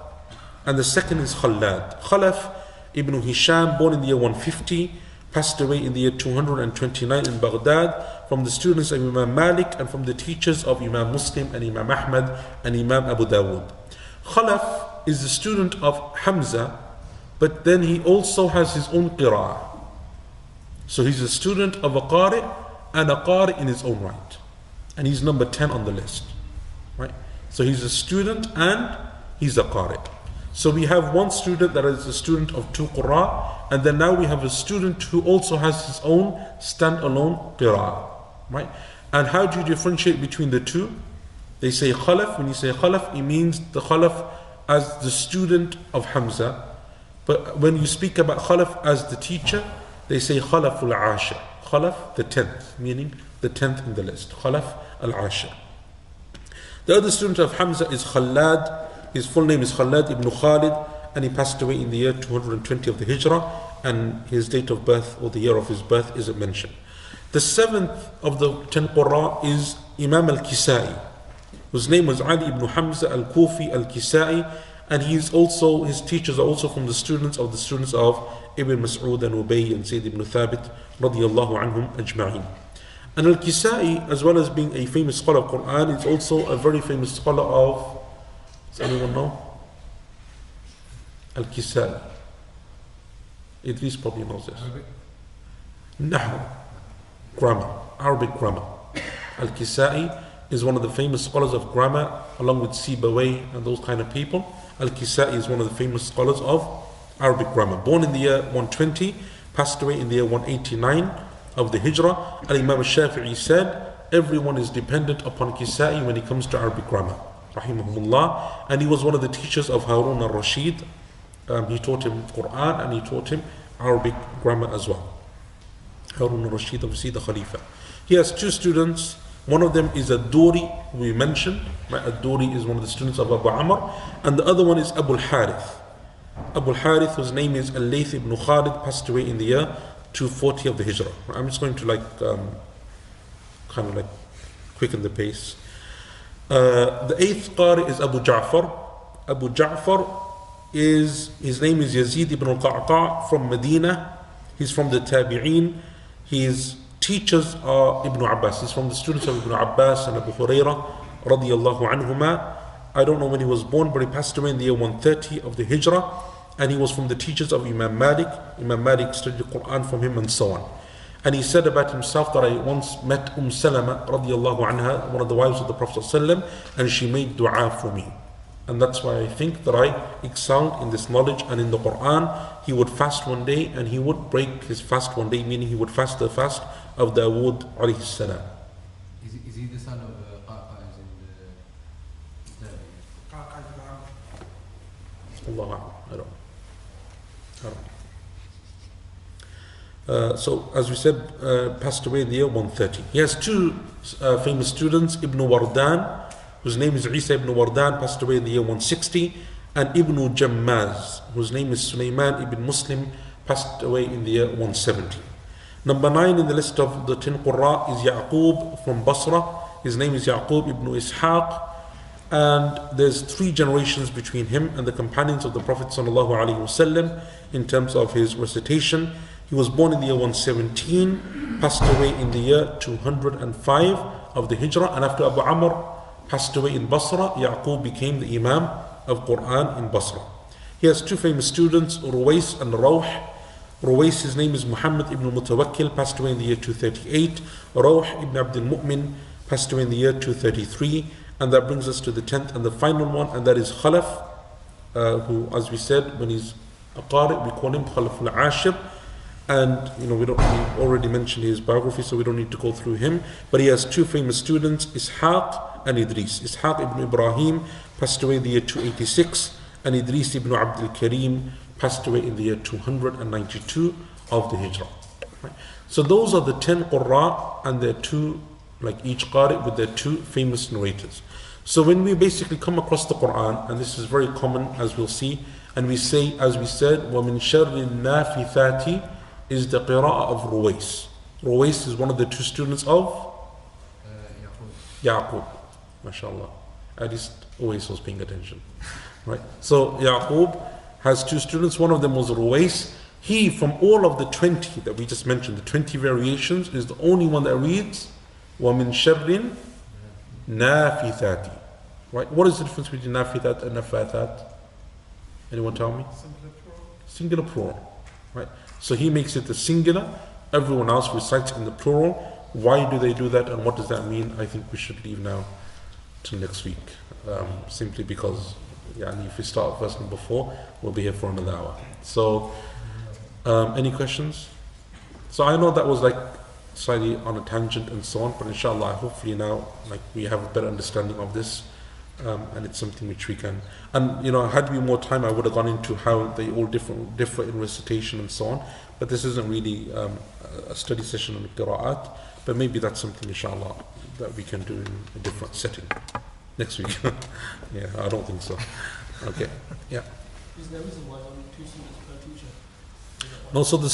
S1: and the second is Khallad. Khalaf ibn Hisham, born in the year 150, passed away in the year 229 in Baghdad, from the students of Imam Malik and from the teachers of Imam Muslim and Imam Ahmad and Imam Abu Dawud. Khalaf is the student of Hamza, but then he also has his own qira'ah. So he's a student of a qari and a qari in his own right. And he's number 10 on the list. Right? So he's a student and he's a qari. So we have one student that is a student of 2 qurra, and then now we have a student who also has his own standalone qira'ah. Right? And how do you differentiate between the 2? They say khalaf. When you say khalaf, it means the khalaf as the student of Hamza. But when you speak about khalaf as the teacher, they say khalaf al-ashir. Khalaf, the 10th, meaning the 10th in the list. Khalaf al-ashir. The other student of Hamza is Khallad. His full name is Khallad ibn Khalid, and he passed away in the year 220 of the Hijrah, and his date of birth or the year of his birth isn't mentioned. The 7th of the 10 Qurra is Imam al-Kisai, whose name was Ali ibn Hamza al-Kufi al-Kisai, and his teachers are also from the students of Ibn Mas'ud and Ubay and Zayd ibn Thabit radiyallahu anhum ajma'in. And al-Kisai, as well as being a famous scholar of Quran, is also a very famous scholar of, does anyone know? Al-Kisai. Idris probably knows this. Nahu, grammar, Arabic grammar. Al-Kisai is one of the famous scholars of grammar, along with Sibawayh and those kind of people. Al-Kisai is one of the famous scholars of Arabic grammar. Born in the year 120, passed away in the year 189 of the Hijrah. Al-Imam al-Shafi'i said, everyone is dependent upon Kisai when it comes to Arabic grammar. Rahimahumullah. And he was one of the teachers of Harun al-Rashid. He taught him Quran and he taught him Arabic grammar as well. Harun al-Rashid, obviously the Khalifa. He has 2 students. One of them is Ad-Duri, we mentioned. Right? Ad-Duri is one of the students of Abu Amr. And the other one is Abu al-Harith. Abu al-Harith, whose name is Al-Layth ibn Khalid, passed away in the year 240 of the Hijrah. I'm just going to quicken the pace. The 8th Qari is Abu Ja'far. Abu Ja'far his name is Yazid ibn al-Qa'qa' from Medina. He's from the Tabi'een. His teachers are Ibn Abbas. He's from the students of Ibn Abbas and Abu Hurairah radiyallahu anhuma. I don't know when he was born, but he passed away in the year 130 of the Hijrah, and he was from the teachers of Imam Malik. Imam Malik studied the Quran from him and so on. And he said about himself that I once met Salama radiallahu anha, one of the wives of the Prophet ﷺ, and she made dua for me. And that's why I think that I excelled in this knowledge. And in the Quran, he would fast one day and he would break his fast one day, meaning he would fast the fast of Dawood alayhi salam.
S2: Is he the son of Qaqa as in the
S1: Allah, I don't know. So, as we said, passed away in the year 130. He has 2 famous students, Ibn Wardan, whose name is Isa ibn Wardan, passed away in the year 160, and Ibn Jammaz, whose name is Sulaiman ibn Muslim, passed away in the year 170. Number 9 in the list of the 10 Qurra is Ya'qub from Basra. His name is Ya'qub ibn Ishaq, And there's 3 generations between him and the companions of the Prophet ﷺ in terms of his recitation. He was born in the year 117, passed away in the year 205 of the Hijrah, and after Abu Amr passed away in Basra, Yaqub became the Imam of Quran in Basra. He has 2 famous students, Ruwais and Rawh. Ruwais, his name is Muhammad ibn Mutawakkil, passed away in the year 238. Rawh ibn Abdul Mu'min passed away in the year 233. And that brings us to the 10th and the final one, and that is Khalaf, who, as we said, when he's a Qari, we call him Khalaf al-Ashir. And we already mentioned his biography, so we don't need to go through him. But he has 2 famous students, Ishaq and Idris. Ishaq ibn Ibrahim passed away in the year 286, and Idris ibn Abdul Karim passed away in the year 292 of the Hijrah. Right? So those are the 10 Qurra, and their 2, like each Qari with their 2 famous narrators. So when we basically come across the Quran, and this is very common as we'll see, and we say, as we said, وَمِن شَرِّ النَّافِثَاتِ is the qira'ah of Ruwais. Ruwais is one of the 2 students of Yaqub. MashaAllah. At least Uwais was paying attention. Right? So Yaqub has 2 students. One of them was Ruwais. He, from all of the 20 that we just mentioned, the 20 variations, is the only one that reads وَمِن شَرِّ نَافِثَاتِ. Right? What is the difference between nafithat and nafathat? Anyone tell me? Singular plural. Right? So he makes it the singular. Everyone else recites in the plural. Why do they do that, and what does that mean? I think we should leave now till next week. Simply because if we start verse number 4, we'll be here for another hour. So, any questions? So I know that was like slightly on a tangent and so on, but inshallah, hopefully now we have a better understanding of this, and it's something which we can. And had we more time, I would have gone into how they all differ in recitation and so on. But this isn't really a study session on qira'at, but maybe that's something, inshallah, that we can do in a different setting next week. Yeah, I don't think so. Okay, yeah.
S3: Is there a reason why only 2 students per teacher?
S1: No, so the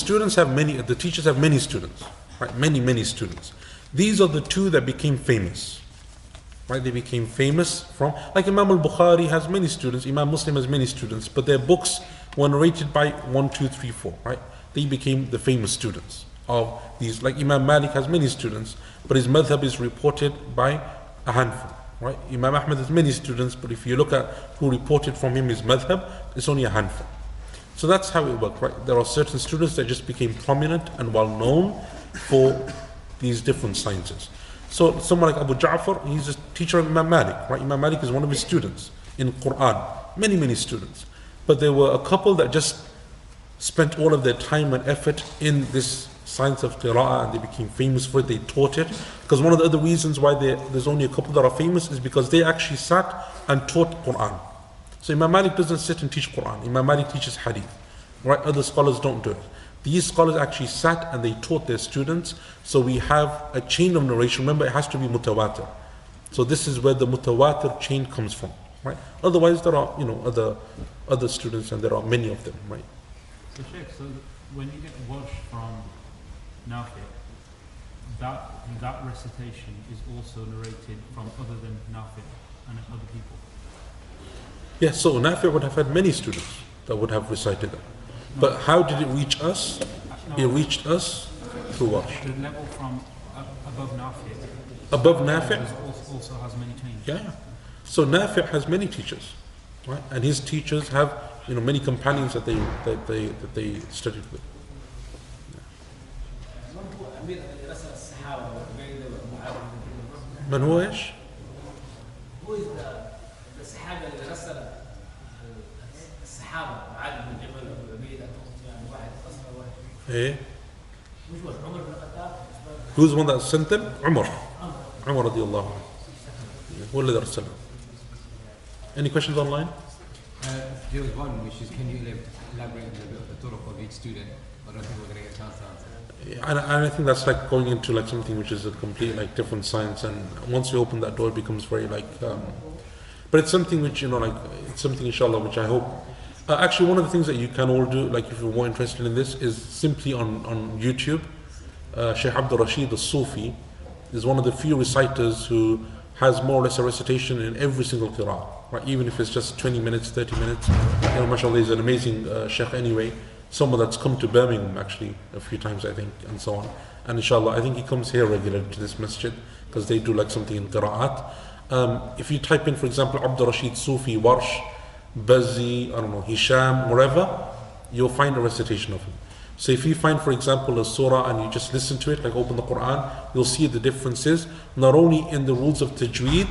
S1: teachers have many students, right? Many students. These are the 2 that became famous, right? They became famous from, like Imam al-Bukhari has many students, Imam Muslim has many students, but their books were narrated by 1, 2, 3, 4, right? They became the famous students of these. Like Imam Malik has many students, but his madhab is reported by a handful, right? Imam Ahmad has many students, but if you look at who reported from him his madhab, it's only a handful. So that's how it worked, right? There are certain students that just became prominent and well known for these different sciences. So someone like Abu Ja'far, he's a teacher of Imam Malik, right? Imam Malik is one of his students in Quran, many students. But there were a couple that just spent all of their time and effort in this science of qira'ah, and they became famous for it. They taught it. Because one of the other reasons why there's only a couple that are famous is because they actually sat and taught Quran. So Imam Malik doesn't sit and teach Quran. Imam Malik teaches hadith, right? Other scholars don't do it. These scholars actually sat and they taught their students. So we have a chain of narration. Remember, it has to be mutawatir. So this is where the mutawatir chain comes from, right? Otherwise, there are other students, and there are many of them, right?
S4: So Shaykh, so when you get Warsh from Nafi, that recitation is also narrated from other than Nafi and other people.
S1: Yes, so Nafi would have had many students that would have recited them. But how did it reach us? It reached us through Warsh.
S4: The level from above Nafi.
S1: Above Nafi?
S4: Also has many changes.
S1: Yeah. So Nafi has many teachers, right? And his teachers have many companions that they studied with. من هو ايش؟
S3: Who is the Sahaba اللي رسل الصحابة معاذ بن جبل وعبيدة يعني واحد قصر واحد.
S1: ايه.
S3: مش هو عمر بن الخطاب؟
S1: Who's the one that sent them? عمر رضي الله عنه. هو الذي أرسلهم. Any questions online?
S2: There was one which is, can you elaborate a little bit of the turuq of each student? I don't think we're going to get a chance to answer.
S1: And I think that's like going into like something which is a complete different science, and once you open that door, it becomes very but it's something which it's something inshallah which I hope. Actually, one of the things that you can all do, like if you're more interested in this, is simply on YouTube. Shaykh Abdul Rashid al-Sufi is one of the few reciters who has more or less a recitation in every single qira'ah, right? Even if it's just 20 minutes, 30 minutes. Mashallah, he's an amazing Shaykh anyway. Someone that's come to Birmingham actually a few times, I think, and so on. And inshallah, I think he comes here regularly to this masjid because they do like something in qira'at. If you type in, for example, Abdul Rashid Sufi, Warsh, Bazzi, I don't know, Hisham, wherever, you'll find a recitation of him. So if you find, for example, a surah and you just listen to it, like open the Quran, you'll see the differences, not only in the rules of tajweed,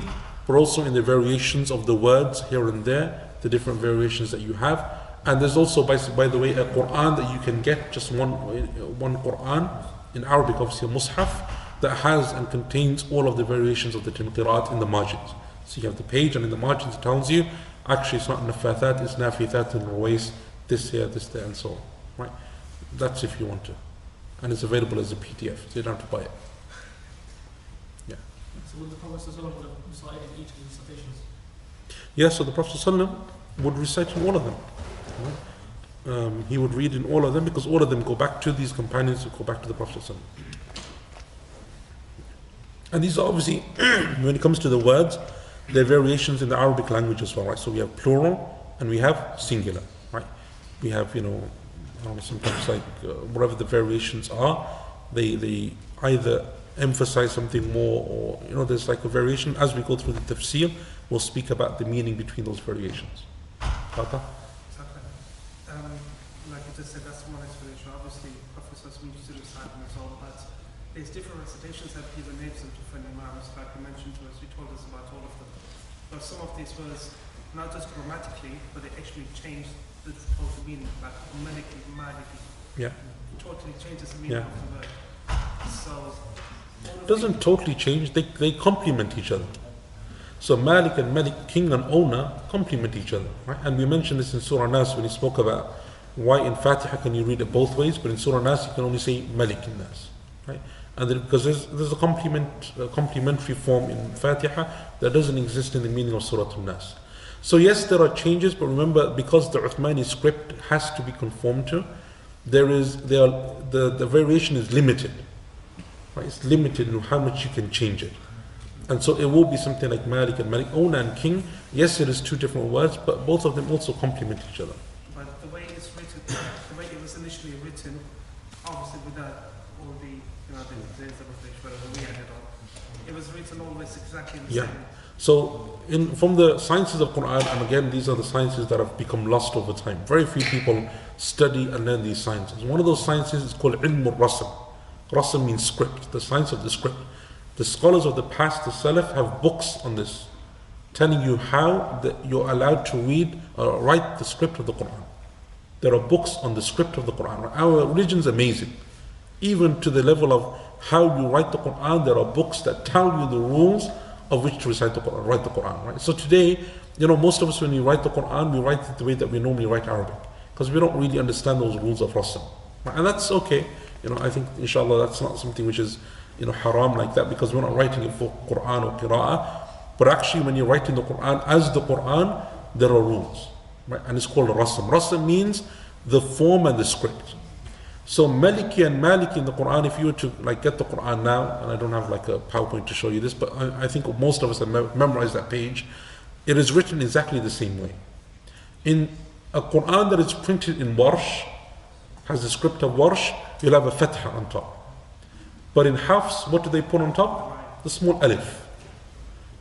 S1: but also in the variations of the words here and there, the different variations that you have. And there's also, by the way, a Quran that you can get, just one Quran, in Arabic, obviously a mushaf, that has and contains all of the variations of the 10 qira'at in the margins. So you have the page, and in the margins it tells you, actually it's not nafathat, it's nafithat and ruwais, this here, this there, and so on. Right? That's if you want to. And it's available as a PDF, so you don't have to buy it. Yeah.
S3: So would the Prophet ﷺ would have recited each of these citations?
S1: Yeah, so the Prophet ﷺ would recite in all of them. He would read in all of them because all of them go back to these companions who go back to the Prophet ﷺ. And these are obviously, when it comes to the words, there are variations in the Arabic language as well, right? So we have plural and we have singular, right? We have, sometimes like whatever the variations are, they either emphasize something more or, there's like a variation. As we go through the tafsir, we'll speak about the meaning between those variations. Tata?
S5: Exactly. Like you just said, that's one explanation. Obviously, Prophet used to recite them as well, but there's different recitations that give names to different imams, like you mentioned to us, you told us about all of them. But some of these words, not just grammatically, but they actually change the total meaning, like Maliki, Maliki.
S1: Yeah.
S5: It totally changes the meaning of the word. So,
S1: It doesn't totally change, they complement each other. So Malik and Malik, king and owner, complement each other. Right? And we mentioned this in Surah Nas when he spoke about why in Fatiha can you read it both ways, but in Surah Nas you can only say Malik in Nas. Right? And then, because there's a complementary form in Fatiha that doesn't exist in the meaning of Surah An-Nas. So yes, there are changes, but remember, because the Uthmani script has to be conformed to, the variation is limited. Right? It's limited in how much you can change it. And so it will be something like Malik and Malik, owner and king. Yes, it is two different words, but both of them also complement each other.
S5: but the way it's written, the way it was initially written, obviously without all the, whatever we added on, it was written always exactly the
S1: Yeah.
S5: same.
S1: So from the sciences of Quran, and again, these are the sciences that have become lost over time. Very few people study and learn these sciences. One of those sciences is called ilm al-rasm. Rasm means script, the science of the script. The scholars of the past, the Salaf, have books on this, telling you how you're allowed to read or write the script of the Quran. There are books on the script of the Quran. Our religion is amazing. Even to the level of how you write the Quran, there are books that tell you the rules of which to recite the Quran, write the Quran. Right? So today, most of us, when we write the Quran, we write it the way that we normally write Arabic, because we don't really understand those rules of Rasm. Right? And that's okay. I think, inshallah, that's not something which is haram like that, because we're not writing it for Quran or Qira'ah. But actually, when you're writing the Quran as the Quran, there are rules. Right? And it's called Rasm. Rasm means the form and the script. So Maliki and Maliki in the Quran, if you were to get the Quran now, and I don't have a PowerPoint to show you this, but I think most of us have memorized that page, it is written exactly the same way. In a Quran that is printed in Warsh, has the script of Warsh, you'll have a Fatha on top. But in Hafs, what do they put on top? The small alif.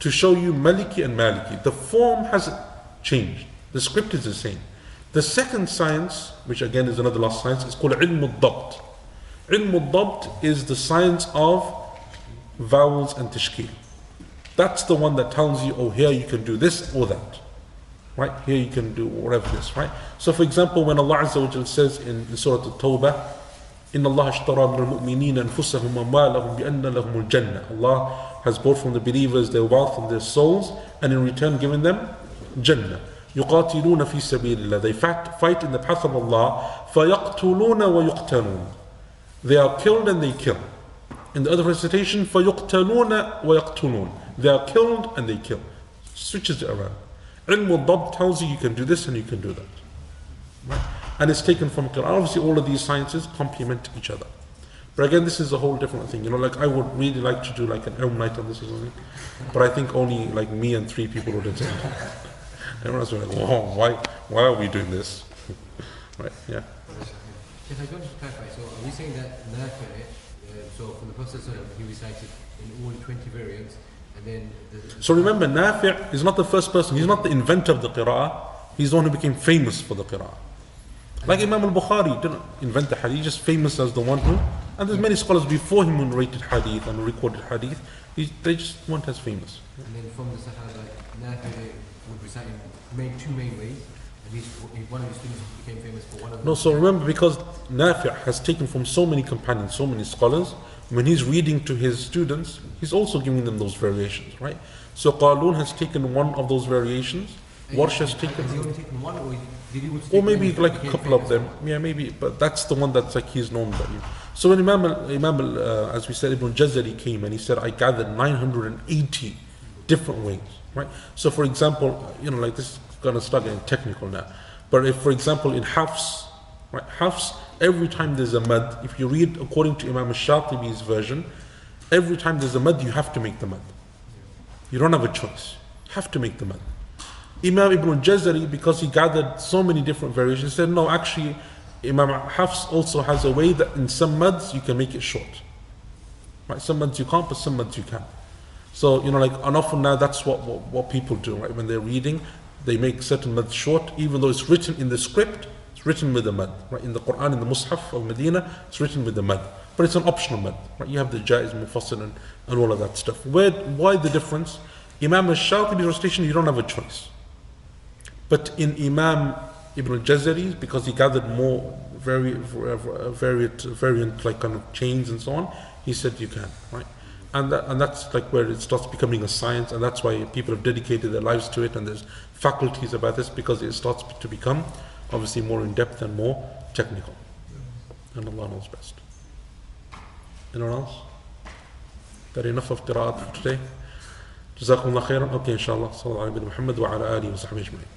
S1: To show you Maliki and Maliki. The form hasn't changed. The script is the same. The second science, which again is another lost science, is called ilm al-dabt. Ilm al-dabt is the science of vowels and tashkil. That's the one that tells you, here you can do this or that. Right? Here you can do whatever this, right? So for example, when Allah Azza wa Jalla says in Surah At-Tawbah, إِنَّ اللَّهَ اشْتَرَى مِنَ الْمُؤْمِنِينَ أَنفُسَهُمْ وَأَمْوَالَهُمْ بِأَنَّ لَهُمُ الْجَنَّةِ Allah has bought from the believers their wealth and their souls, and in return given them Jannah. يُقَاتِلُونَ فِي سَبِيلِ اللَّهِ They fight in the path of Allah. فَيَقْتُلُونَ وَيُقْتَلُونَ They are killed and they kill. In the other recitation, فَيُقْتَلُونَ وَيَقْتُلُونَ They are killed and they kill. Switches it around. Ilm al-Dabt tells you can do this and you can do that. Right? And it's taken from Quran. Obviously all of these sciences complement each other. But again, this is a whole different thing. Like I would really like to do like an Ilm night on this or something. But I think only like me and 3 people would attend. Everyone else would be like, whoa, why are we doing this? Right, yeah.
S2: If I go to clarify, so are we saying that Nafi', so from the Prophet he recited in all 20 variants, and then
S1: So remember, Nafi' is not the first person. He's not the inventor of the qira'ah. He's the one who became famous for the qira'ah. Like Imam al-Bukhari didn't invent the hadith, just famous as the one who, and there's many scholars before him who narrated hadith and recorded hadith. They just weren't as famous.
S2: And then from the Sahaba, like Nafi' would recite in 2 main ways. At least one of his students became famous for one of them.
S1: No, so remember, because Nafi' has taken from so many companions, so many scholars, when he's reading to his students, he's also giving them those variations, right? So Qalun has taken one of those variations, Warsh has taken...
S2: Has he only taken one, or did he
S1: Or maybe like a couple of them. Yeah, maybe, but that's the one that's like he's known by you. So when as we said, Ibn Jazari came and he said, I gathered 980 different ways, right? So for example, like this is going to start getting technical now. But if, for example, in Hafs, right, Hafs, every time there's a mad, if you read according to Imam al-Shatibi's version, every time there's a mad, you have to make the mad. You don't have a choice. You have to make the mad. Imam Ibn Jazari, because he gathered so many different variations, said, no, actually, Imam Hafs also has a way that in some mads you can make it short. Right? Some mads you can't, but some mads you can. So, like, and often now that's what people do, right? When they're reading, they make certain mads short, even though it's written in the script, it's written with a mad. Right? In the Quran, in the Mus'haf of Medina, it's written with a mad. But it's an optional mad. Right? You have the Jaiz, Mufassir, and all of that stuff. Why the difference? Imam al-Shatibi's recitation, you don't have a choice. But in Imam Ibn Jazari, because he gathered more variant like kind of chains and so on, he said you can, right? And that's like where it starts becoming a science, and that's why people have dedicated their lives to it, and there's faculties about this, because it starts to become obviously more in depth and more technical. And Allah knows best. Anyone else? That enough of qira'at for today? Jazakumullah khairan. Okay, inshallah. Sallallahu alayhi wa Muhammad wa ala alihi wa sahbihi ajma'in.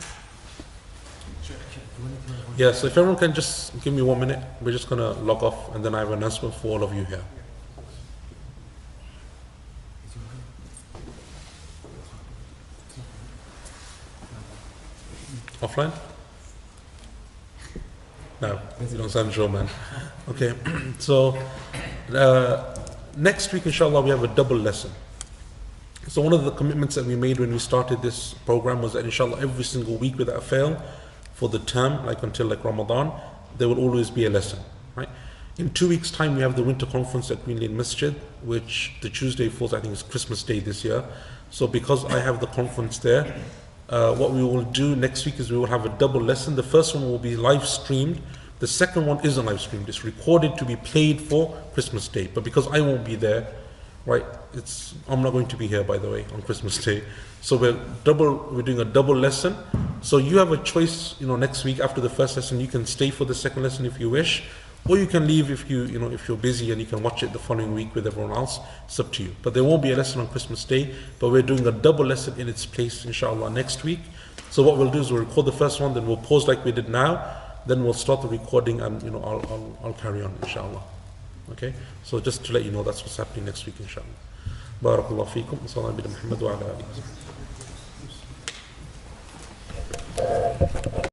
S1: Yeah, so if everyone can just give me 1 minute, we're just going to log off, and then I have an announcement for all of you here. Offline? No, you don't sound sure, man. Okay, so next week, inshallah, we have a double lesson. So one of the commitments that we made when we started this program was that inshallah every single week without fail for the term, like until like Ramadan, there will always be a lesson, right? In 2 weeks time we have the winter conference at Green Lane Masjid, which the Tuesday falls, I think it's Christmas Day this year. So because I have the conference there, what we will do next week is we will have a double lesson. The first one will be live streamed. The second one isn't live streamed. It's recorded to be played for Christmas Day. But because I won't be there, right, I'm not going to be here, by the way, on Christmas Day. So we're doing a double lesson. So you have a choice, next week after the first lesson, you can stay for the second lesson if you wish, or you can leave if if you're busy and you can watch it the following week with everyone else. It's up to you. But there won't be a lesson on Christmas Day, but we're doing a double lesson in its place, inshallah, next week. So what we'll do is we'll record the first one, then we'll pause like we did now, then we'll start the recording, and I'll carry on, inshallah. Okay, so just to let you know, that's what's happening next week, inshallah. Barakallahu feekum. Sallallahu alayhi wa Muhammad wa ala alihi.